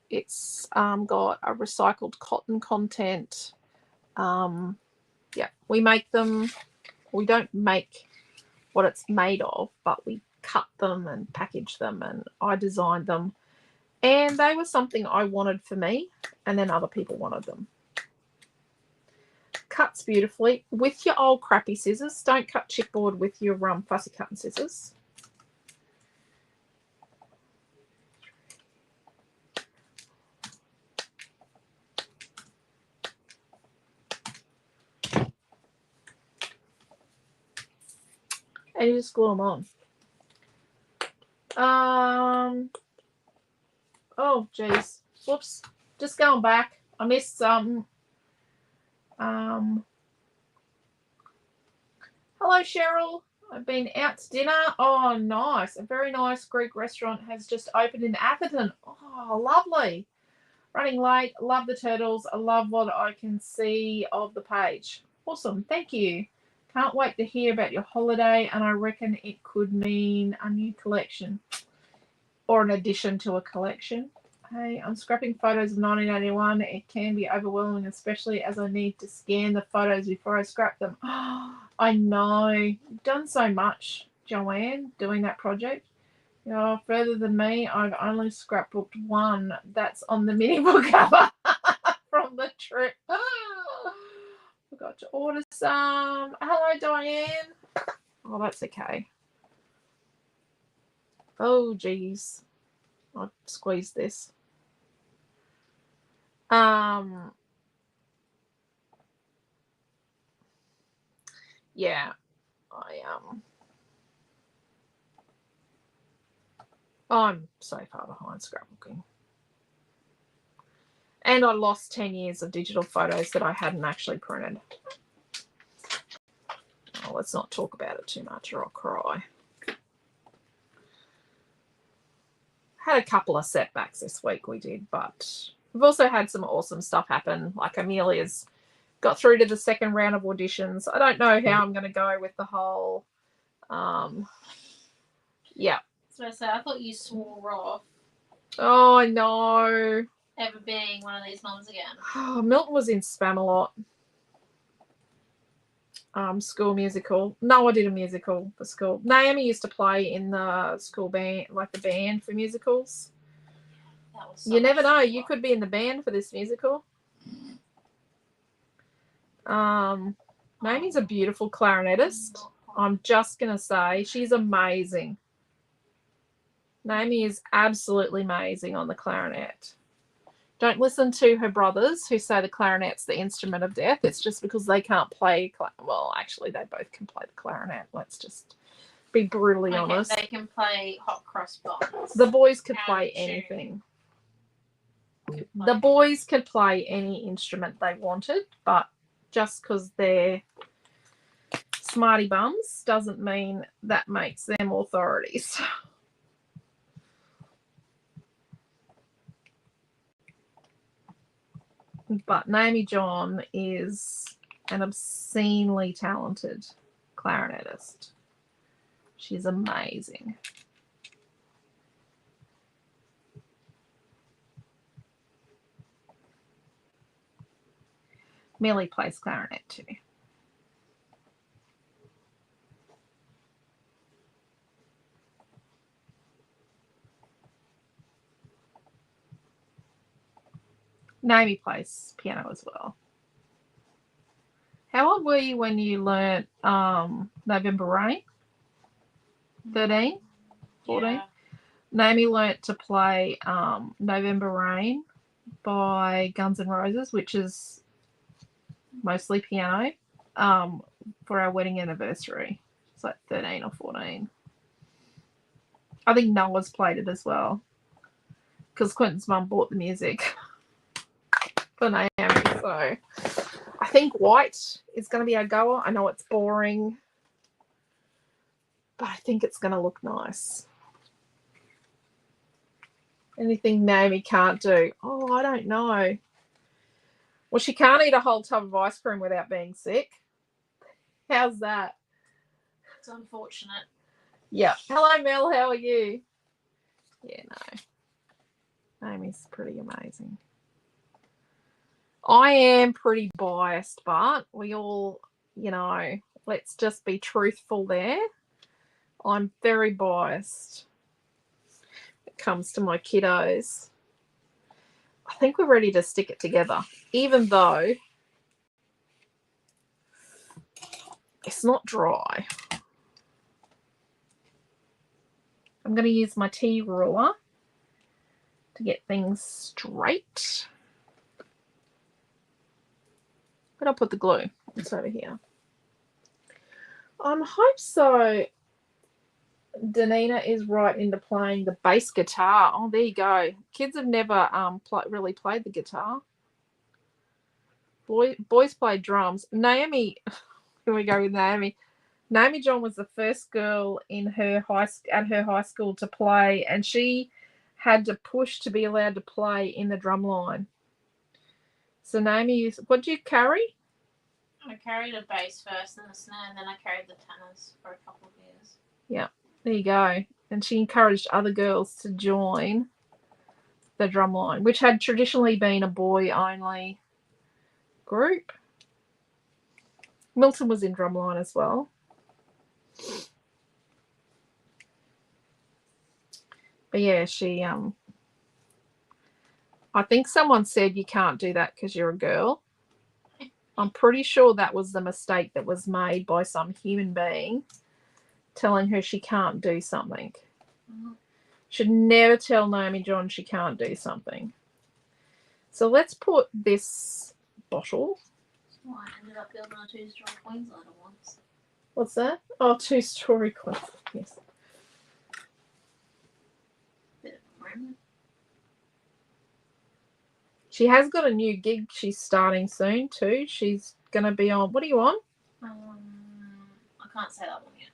It's got a recycled cotton content. Yeah, we make them. We don't make what it's made of, but we cut them and package them, and I designed them. And they were something I wanted for me, and then other people wanted them. Cuts beautifully with your old crappy scissors. Don't cut chipboard with your fussy cutting scissors. And you just glue them on. Oh, geez. Whoops. Just going back. I missed some. Hello, Cheryl. I've been out to dinner. Oh, nice. A very nice Greek restaurant has just opened in Atherton. Oh, lovely. Running late. Love the turtles. I love what I can see of the page. Awesome. Thank you. Can't wait to hear about your holiday, and I reckon it could mean a new collection or an addition to a collection. Hey, I'm scrapping photos of 1981. It can be overwhelming, especially as I need to scan the photos before I scrap them. Oh, I know. You've done so much, Joanne, doing that project. You know, further than me, I've only scrapbooked 1. That's on the mini book cover from the trip. Forgot to order some. Hello, Diane. Oh, that's okay. Oh, geez. I'll squeeze this. yeah, I'm so far behind scrapbooking. And I lost 10 years of digital photos that I hadn't actually printed. Oh, let's not talk about it too much or I'll cry. Had a couple of setbacks this week, we did, but we've also had some awesome stuff happen. Like Amelia's got through to the second round of auditions. I don't know how I'm going to go with the whole, yeah. So I thought you swore off Oh, I know. ever being one of these mums again. Oh, Milton was in Spamalot. School musical. No, I did a musical for school. Naomi used to play in the school band, like the band for musicals. That was so You never much know. fun. You could be in the band for this musical. Naomi's a beautiful clarinetist. I'm just going to say she's amazing. Naomi is absolutely amazing on the clarinet. Don't listen to her brothers who say the clarinet's the instrument of death. It's just because they can't play. Well, actually, they both can play the clarinet. Let's just be brutally honest. They can play hot cross buns. The boys could Out play of tune. anything. The boys could play any instrument they wanted, but just because they're smarty bums doesn't mean that makes them authorities. But Naomi John is an obscenely talented clarinetist. She's amazing. Millie plays clarinet too. Naomi plays piano as well. How old were you when you learnt November Rain? 13? 14? Yeah. Naomi learnt to play November Rain by Guns N' Roses, which is mostly piano, for our wedding anniversary. It's like 13 or 14. I think Noah's played it as well because Quentin's mum bought the music for Naomi. So I think white is going to be our goer. I know it's boring, but I think it's going to look nice. Anything Naomi can't do? Oh, I don't know. Well, she can't eat a whole tub of ice cream without being sick. How's that? It's unfortunate. Yeah. Hello, Mel. How are you? Yeah, no. Naomi's pretty amazing. I am pretty biased, but we all, let's just be truthful there. I'm very biased when it comes to my kiddos. I think we're ready to stick it together, even though it's not dry. I'm going to use my tea ruler to get things straight. But I'll put the glue. It's over here. Hope so. Danina is right into playing the bass guitar. Oh, there you go. Kids have never really played the guitar. Boys play drums. Naomi, here we go with Naomi. Naomi John was the first girl at her high school to play, and she had to push to be allowed to play in the drum line. So Naomi, what did you carry? I carried a bass first, then a snare, and then I carried the tenors for a couple of years. Yeah, there you go. And she encouraged other girls to join the drum line, which had traditionally been a boy-only group. Milton was in drumline as well. But yeah, she I think someone said you can't do that because you're a girl. I'm pretty sure that was the mistake that was made by some human being telling her she can't do something. Mm-hmm. Should never tell Naomi John she can't do something. So let's put this bottle. Well, I ended up building a 2-star Queenslander once. What's that? Oh, 2-story coin. Yes. Bit of a moment. She has got a new gig she's starting soon too. She's going to be on, what are you on? I can't say that one yet.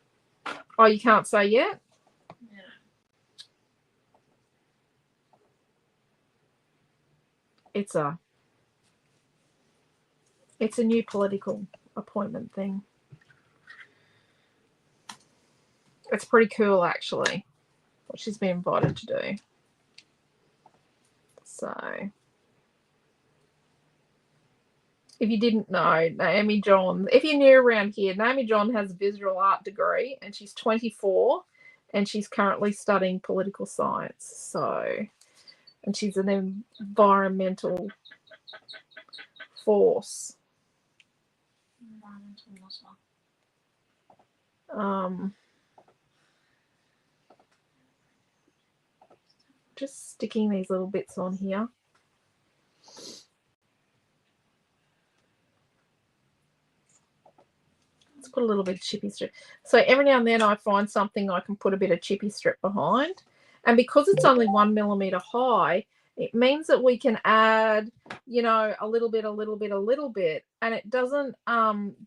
Oh, you can't say yet? Yeah. It's a new political appointment thing. It's pretty cool actually, what she's been invited to do. So if you didn't know, Naomi John, if you're new around here, Naomi John has a visual art degree and she's 24 and she's currently studying political science. So, and she's an environmental force. Just sticking these little bits on here. Let's put a little bit of chippy strip. So every now and then I find something I can put a bit of chippy strip behind. And because it's only 1 millimeter high, it means that we can add, you know, a little bit, and it doesn't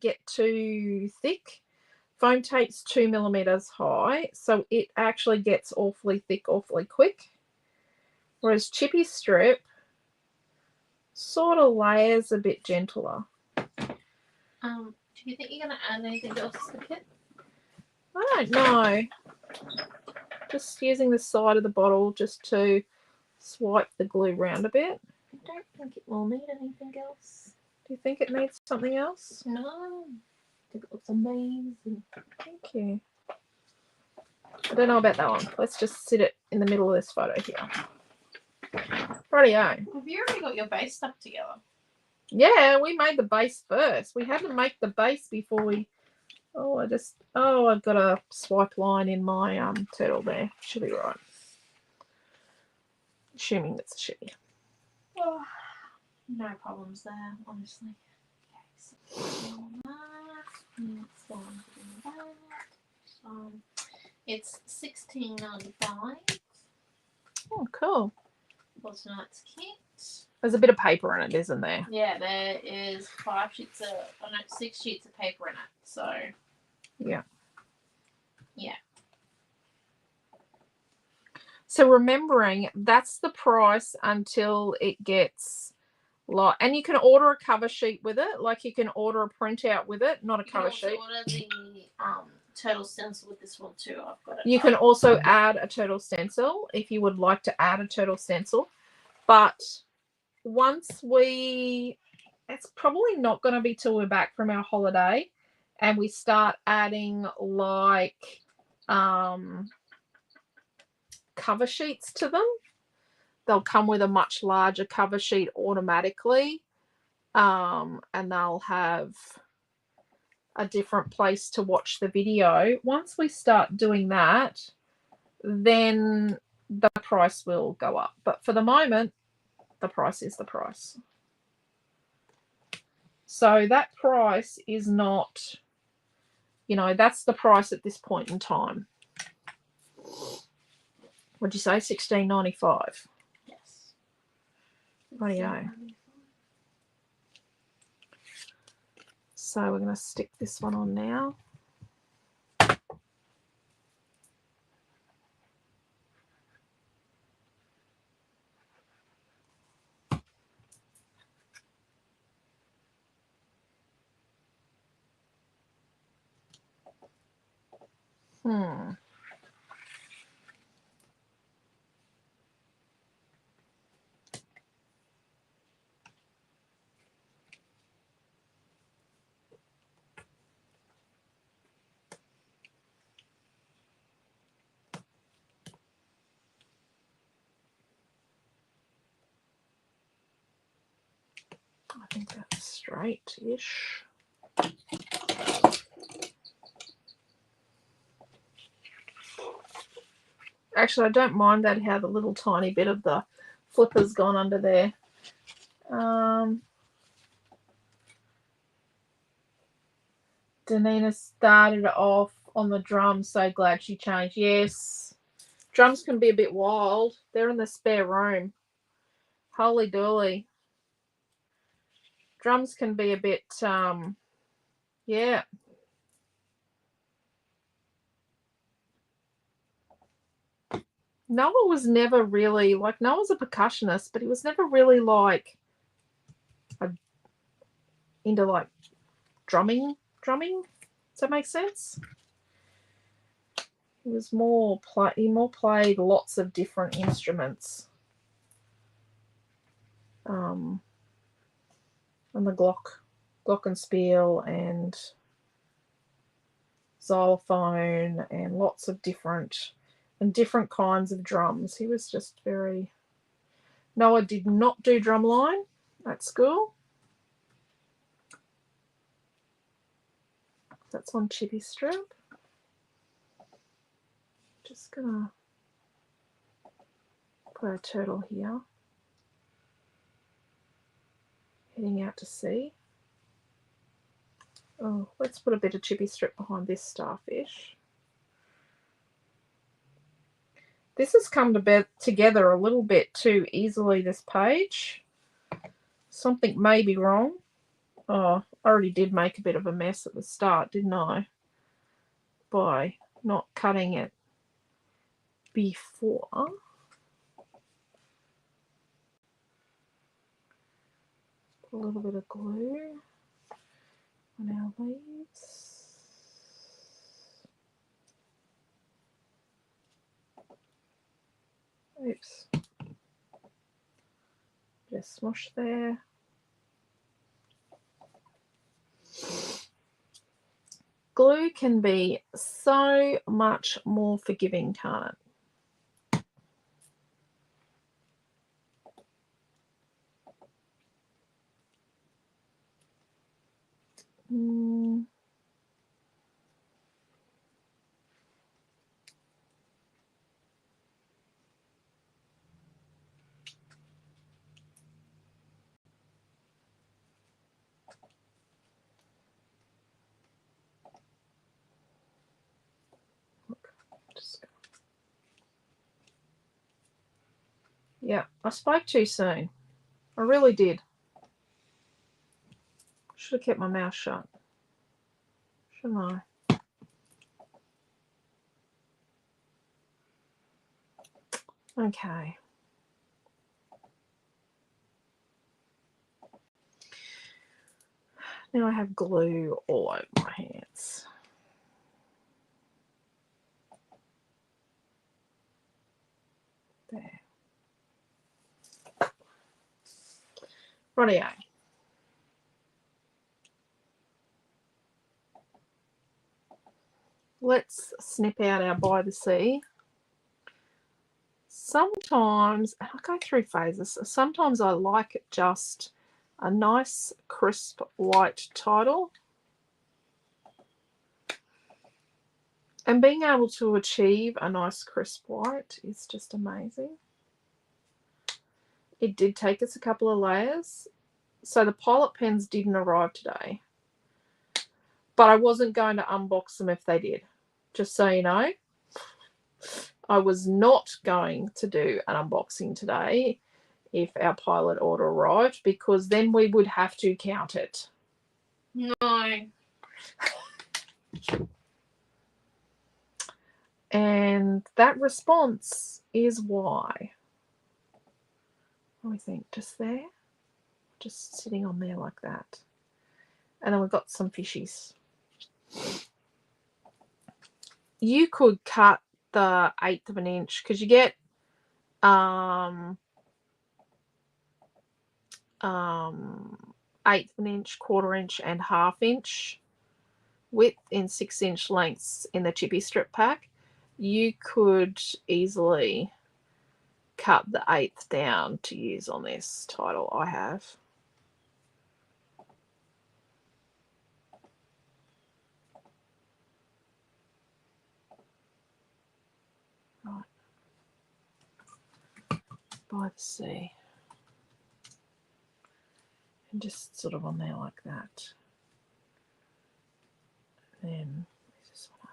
get too thick. Foam tape's 2 millimeters high, so it actually gets awfully thick awfully quick. Whereas chippy strip sort of layers a bit gentler. Do you think you're going to add anything else to the kit? I don't know. Just using the side of the bottle just to swipe the glue round a bit. I don't think it will need anything else. Do you think it needs something else? No. I think it looks amazing. Thank you. I don't know about that one. Let's just sit it in the middle of this photo here. Rightio. Have you already got your base stuff together? Yeah, we made the base first. We had to make the base before we... I've got a swipe line in my turtle there. Should be right. Assuming it's a she. Oh, no problems there, honestly. Okay, so it's $16.95 Oh, cool. for tonight's kit. There's a bit of paper in it, isn't there? Yeah, there is 6 sheets of paper in it. So yeah. Yeah. So remembering that's the price until it gets like, and you can order a cover sheet with it. Like you can order a printout with it, not a cover sheet. You can also order the turtle stencil with this one too. I've got it. You can also add a turtle stencil if you would like to add a turtle stencil, but once it's probably not going to be till we're back from our holiday and we start adding like cover sheets to them. They'll come with a much larger cover sheet automatically, and they'll have a different place to watch the video. Once we start doing that, then the price will go up, but for the moment the price is the price. So that price is not, you know, that's the price at this point in time. What'd you say? $16.95. Yes. Rightio. So we're going to stick this one on now. I think that's straight-ish. Actually, I don't mind that how the little tiny bit of the flipper's gone under there. Danina started off on the drums. So glad she changed. Yes. Drums can be a bit wild. They're in the spare room. Holy dooly. Drums can be a bit, yeah. Noah was never really, like, Noah's a percussionist, but he was never really, like, into, like, drumming. Does that make sense? He was he more played lots of different instruments. And the glockenspiel and xylophone and lots of different kinds of drums. He was just very... Noah did not do drumline at school. That's on Chippy Strip. Just gonna put our turtle here. Heading out to sea. Oh, let's put a bit of Chippy Strip behind this starfish. This has come together a little bit too easily, this page. Something may be wrong. Oh, I already did make a bit of a mess at the start, didn't I? By not cutting it before. Put a little bit of glue on our leaves. Oops. Just smush there. Glue can be so much more forgiving, can't it? Yeah, I spoke too soon. I really did. Should have kept my mouth shut. Shouldn't I? Okay. Now I have glue all over my hands. There. Rightio. Let's snip out our by the sea. Sometimes, I go through phases. Sometimes I like just a nice crisp white title. And being able to achieve a nice crisp white is just amazing. It did take us a couple of layers. So the pilot pens didn't arrive today. But I wasn't going to unbox them if they did. Just so you know. I was not going to do an unboxing today if our pilot order arrived, because then we would have to count it. No. And that response is why. What do we think? Just there? Just sitting on there like that. And then we've got some fishies. You could cut the 1/8 of an inch, because you get 1/8 of an inch, 1/4 inch, and 1/2 inch width in 6-inch lengths in the Chippy Strip pack. You could easily cut the 1/8 down to use on this title I have. Right. By the sea. And just sort of on there like that. Then this one.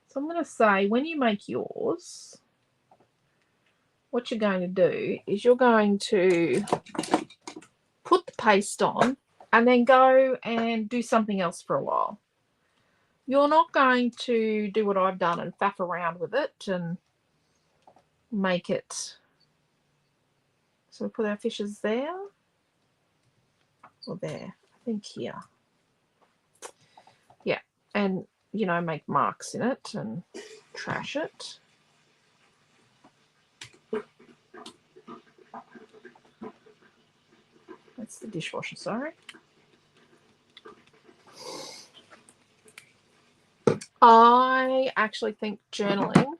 So I'm going to say when you make yours, what you're going to do is you're going to put the paste on and then go and do something else for a while. You're not going to do what I've done and faff around with it and make it. So we put our fishes there or there, I think here. Yeah, and you know, make marks in it and trash it. That's the dishwasher, sorry. I actually think journaling,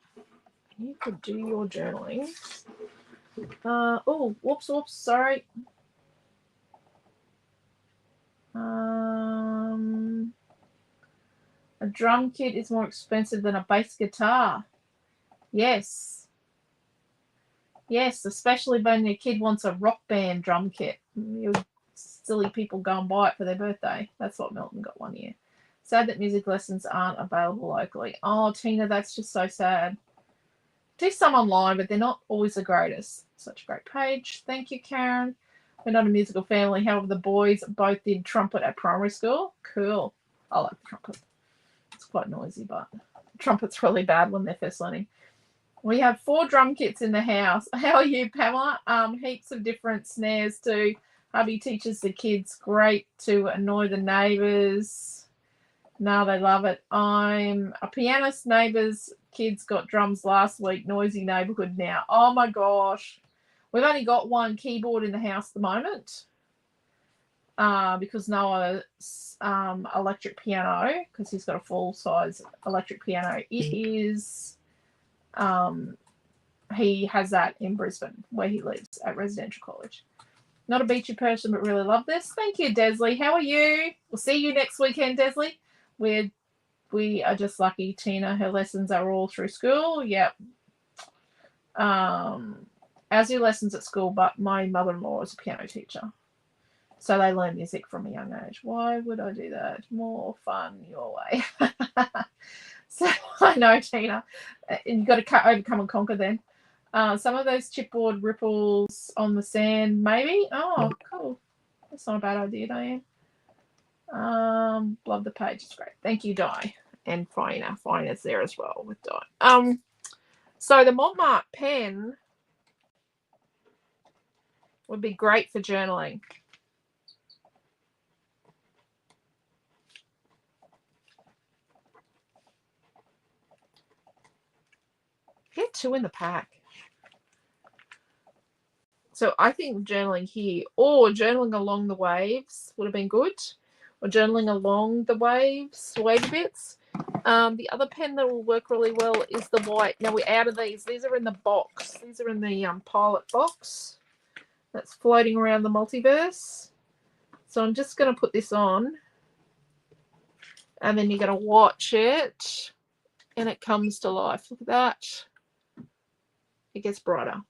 you could do your journaling. Oh, whoops, sorry. A drum kit is more expensive than a bass guitar. Yes. Yes, especially when your kid wants a rock band drum kit. You silly people go and buy it for their birthday. That's what Milton got one year. Sad that music lessons aren't available locally. Oh, Tina, that's just so sad. Do some online, but they're not always the greatest. Such a great page. Thank you, Karen. We're not a musical family. However, the boys both did trumpet at primary school. Cool. I like the trumpet. It's quite noisy, but trumpet's really bad when they're first learning. We have 4 drum kits in the house. How are you, Pamela? Heaps of different snares too. Hubby teaches the kids. Great to annoy the neighbours. No, they love it. I'm a pianist. Neighbours' kids got drums last week. Noisy neighbourhood now. Oh my gosh. We've only got one keyboard in the house at the moment. Because Noah's electric piano, because he's got a full-size electric piano, it is... he has that in Brisbane where he lives at residential college. Not a beachy person, but really love this. Thank you, Desley. How are you? We'll see you next weekend, Desley. We are just lucky. Tina, her lessons are all through school. Yep. As do lessons at school, but my mother-in-law is a piano teacher. So they learn music from a young age. Why would I do that? More fun your way. So I know, Tina. And you've got to overcome and conquer then. Some of those chipboard ripples on the sand, maybe. Oh, cool. That's not a bad idea, Diane. Love the page. It's great. Thank you, Di. And Fina. Fina's there as well with Di. So the Montmartre pen would be great for journaling. Get 2 in the pack. So I think journaling here or journaling along the waves would have been good. Or journaling along the waves, wavy bits. The other pen that will work really well is the white. Now we're out of these. These are in the box. These are in the pilot box that's floating around the multiverse. So I'm just going to put this on. And then you're going to watch it. And it comes to life. Look at that. It gets brighter. I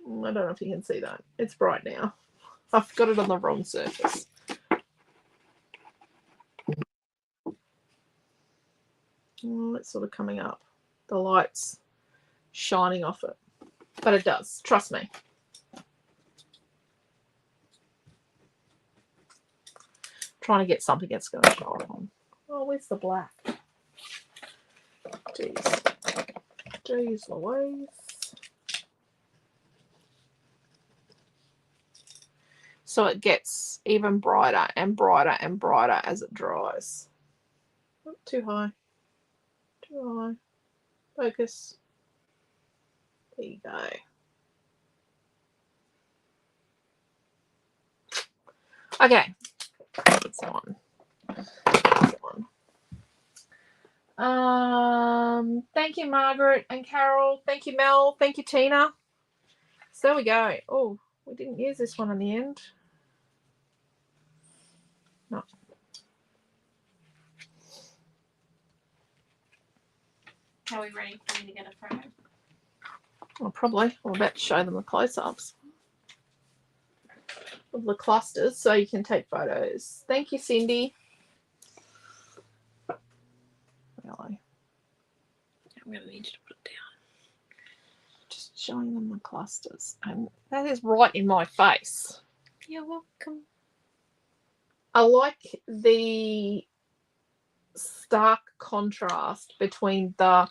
don't know if you can see that. It's bright now. I've got it on the wrong surface. Oh, it's sort of coming up. The light's shining off it. But it does. Trust me. Trying to get something that's going to shine on. Oh, where's the black? Jeez Louise. So it gets even brighter and brighter and brighter as it dries. Oh, too high. Too high. Focus. There you go. Okay. That's on. Thank you, Margaret and Carol. Thank you, Mel. Thank you, Tina. So there we go. Oh, we didn't use this one in the end. No. Are we ready for me to get a frame? Well, probably. I'm about to show them the close-ups of the clusters so you can take photos. Thank you, Cindy. Really. I'm going to need you to put it down. Just showing them the clusters. And that is right in my face. You're welcome. I like the stark contrast between the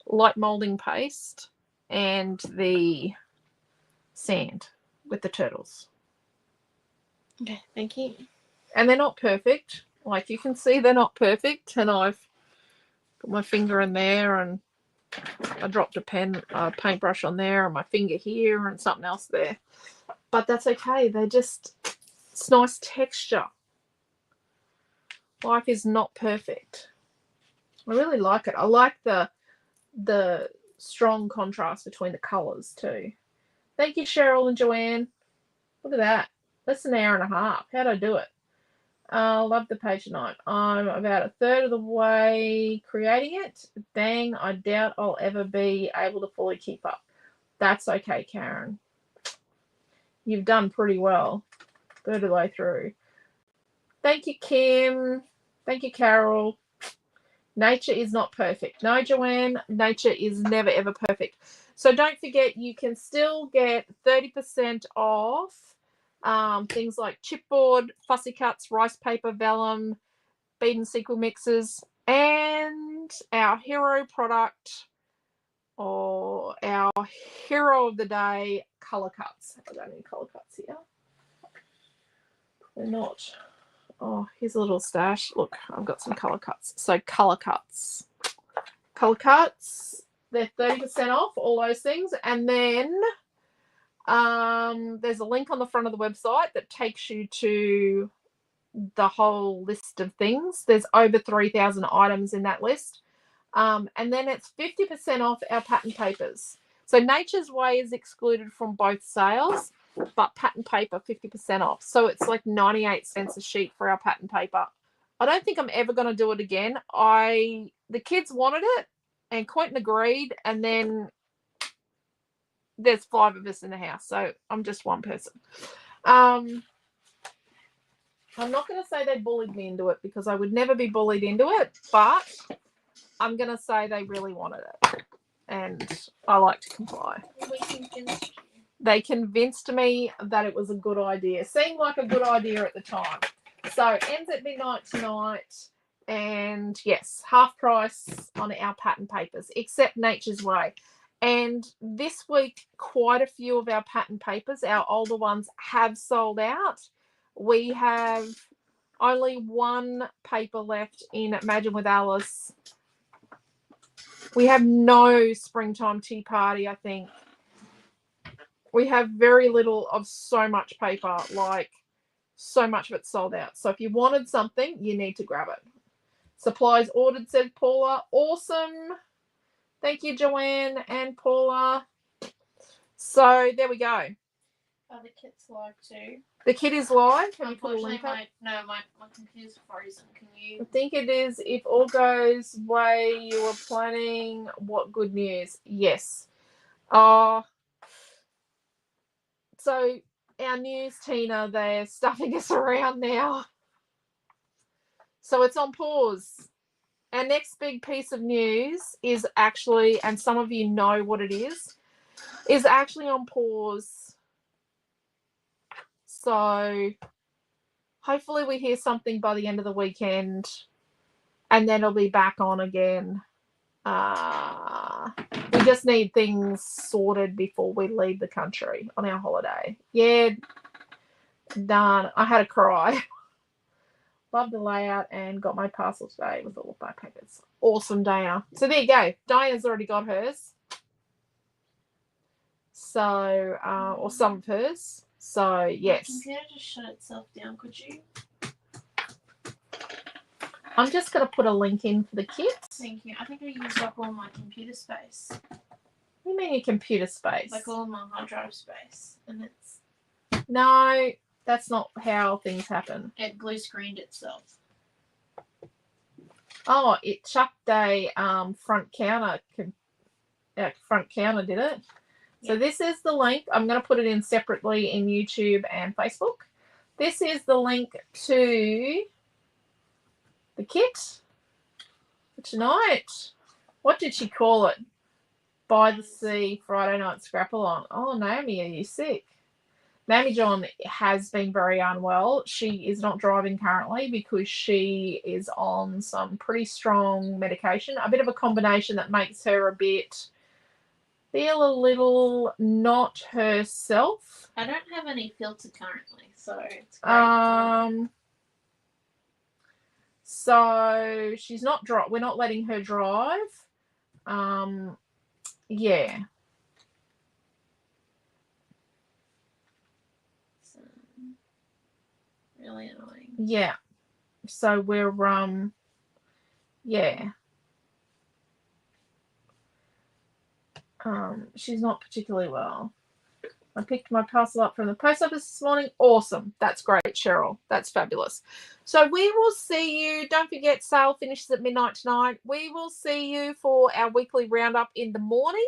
light molding paste and the sand with the turtles. Okay, thank you. And they're not perfect. Like you can see, they're not perfect. And I've put my finger in there and I dropped a paintbrush on there and my finger here and something else there. But that's okay. It's nice texture. Life is not perfect. I really like it. I like the strong contrast between the colours too. Thank you, Cheryl and Joanne. Look at that. That's an hour and a half. How'd I do it? Love the page tonight. I'm about a third of the way creating it. Dang, I doubt I'll ever be able to fully keep up. That's okay, Karen. You've done pretty well. Third of the way through. Thank you, Kim. Thank you, Carol. Nature is not perfect. No, Joanne, nature is never, ever perfect. So don't forget, you can still get 30% off things like chipboard, fussy cuts, rice paper, vellum, bead and sequin mixes, and our hero product or our hero of the day, colour cuts. I don't need colour cuts here. They're not. Oh, here's a little stash. Look, I've got some colour cuts. So colour cuts. Colour cuts, they're 30% off, all those things. And then there's a link on the front of the website that takes you to the whole list of things. There's over 3,000 items in that list. And then it's 50% off our pattern papers. So Nature's Way is excluded from both sales, but pattern paper 50% off. So it's like 98 cents a sheet for our pattern paper. I don't think I'm ever going to do it again. The kids wanted it and Quentin agreed, and then there's 5 of us in the house, so I'm just one person. I'm not going to say they bullied me into it because I would never be bullied into it, but I'm going to say they really wanted it, and I like to comply. They convinced me that it was a good idea. Seemed like a good idea at the time. So ends at midnight tonight, and yes, half price on our pattern papers, except Nature's Way. And this week, quite a few of our pattern papers, our older ones, have sold out. We have only one paper left in Imagine with Alice. We have no springtime tea party, I think. We have very little of so much paper, like so much of it's sold out. So if you wanted something, you need to grab it. Supplies ordered, said Paula. Awesome. Thank you, Joanne and Paula. So there we go. Oh, the kit's live too. The kit is live. Have you put a Unfortunately, link up? my computer's frozen. Can you? I think it is. If all goes way you were planning, what good news? Yes. So our news, Tina, they're stuffing us around now. So it's on pause. Our next big piece of news is actually, and some of you know what it is actually on pause. So hopefully we hear something by the end of the weekend, and then it'll be back on again. We just need things sorted before we leave the country on our holiday. Yeah, done. I had a cry. Love the layout and got my parcel today with all of my papers. Awesome, Dana. So there you go. Diana's already got hers. So, or some of hers. So, yes. My computer just shut itself down. Could you? I'm just going to put a link in for the kit. Thank you. I think I used up all my computer space. What do you mean your computer space? Like all my hard drive space. And No, that's not how things happen. it blue screened itself. Oh, it chucked a front counter did it. So this is the link. I'm going to put it in separately in YouTube and Facebook. This is the link to the kit for tonight. What did she call it? By the Sea Friday Night Scrap-Along. Oh, Naomi, are you sick? Naomi John has been very unwell. She is not driving currently because she is on some pretty strong medication, a bit of a combination that makes her feel a little not herself. I don't have any filter currently, so it's great. So she's not we're not letting her drive. Yeah. So, really annoying. Yeah. So we're yeah. She's not particularly well. I picked my parcel up from the post office this morning. Awesome. That's great, Cheryl. That's fabulous. So we will see you. Don't forget, sale finishes at midnight tonight. We will see you for our weekly roundup in the morning.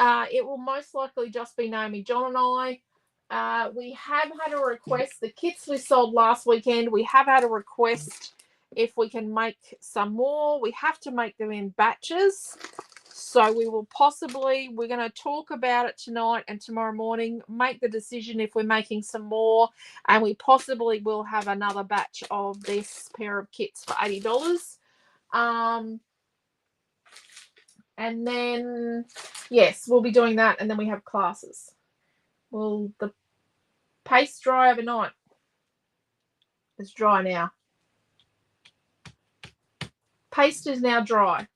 It will most likely just be Naomi, John, and I. We have had a request. The kits we sold last weekend, we have had a request if we can make some more. We have to make them in batches. So we will we're going to talk about it tonight and tomorrow morning, make the decision if we're making some more, and we possibly will have another batch of this pair of kits for $80. And then, yes, we'll be doing that, and then we have classes. Will the paste dry overnight? It's dry now. Paste is now dry.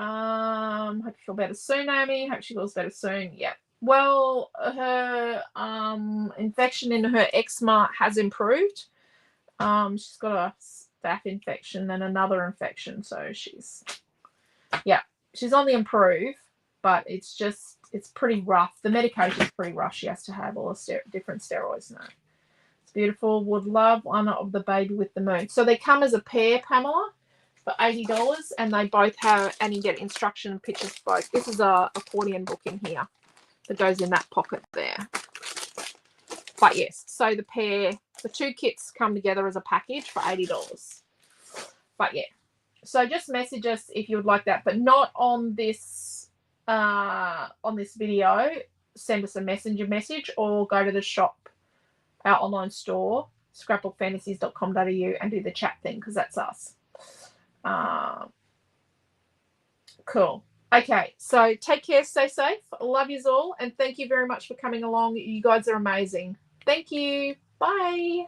Hope you feel better soon, Naomi. Hope she feels better soon. Yeah. Well, her infection in her eczema has improved. She's got a staph infection and another infection, so she's on the improve, but it's pretty rough. The medication's pretty rough. She has to have all the different steroids now. It's beautiful. Would love one of the Baby with the Moon. So they come as a pair, Pamela, for $80, and they both have, and you get instruction and pictures for both. This is a accordion book in here that goes in that pocket there. But yes, so the two kits come together as a package for $80. But yeah, so just message us if you would like that, but not on this video. Send us a messenger message or go to the shop, our online store, scrapbookfantasies.com.au, and do the chat thing, because that's us. Cool. Okay, so take care, stay safe. Love yous all, and thank you very much for coming along. You guys are amazing. Thank you. Bye.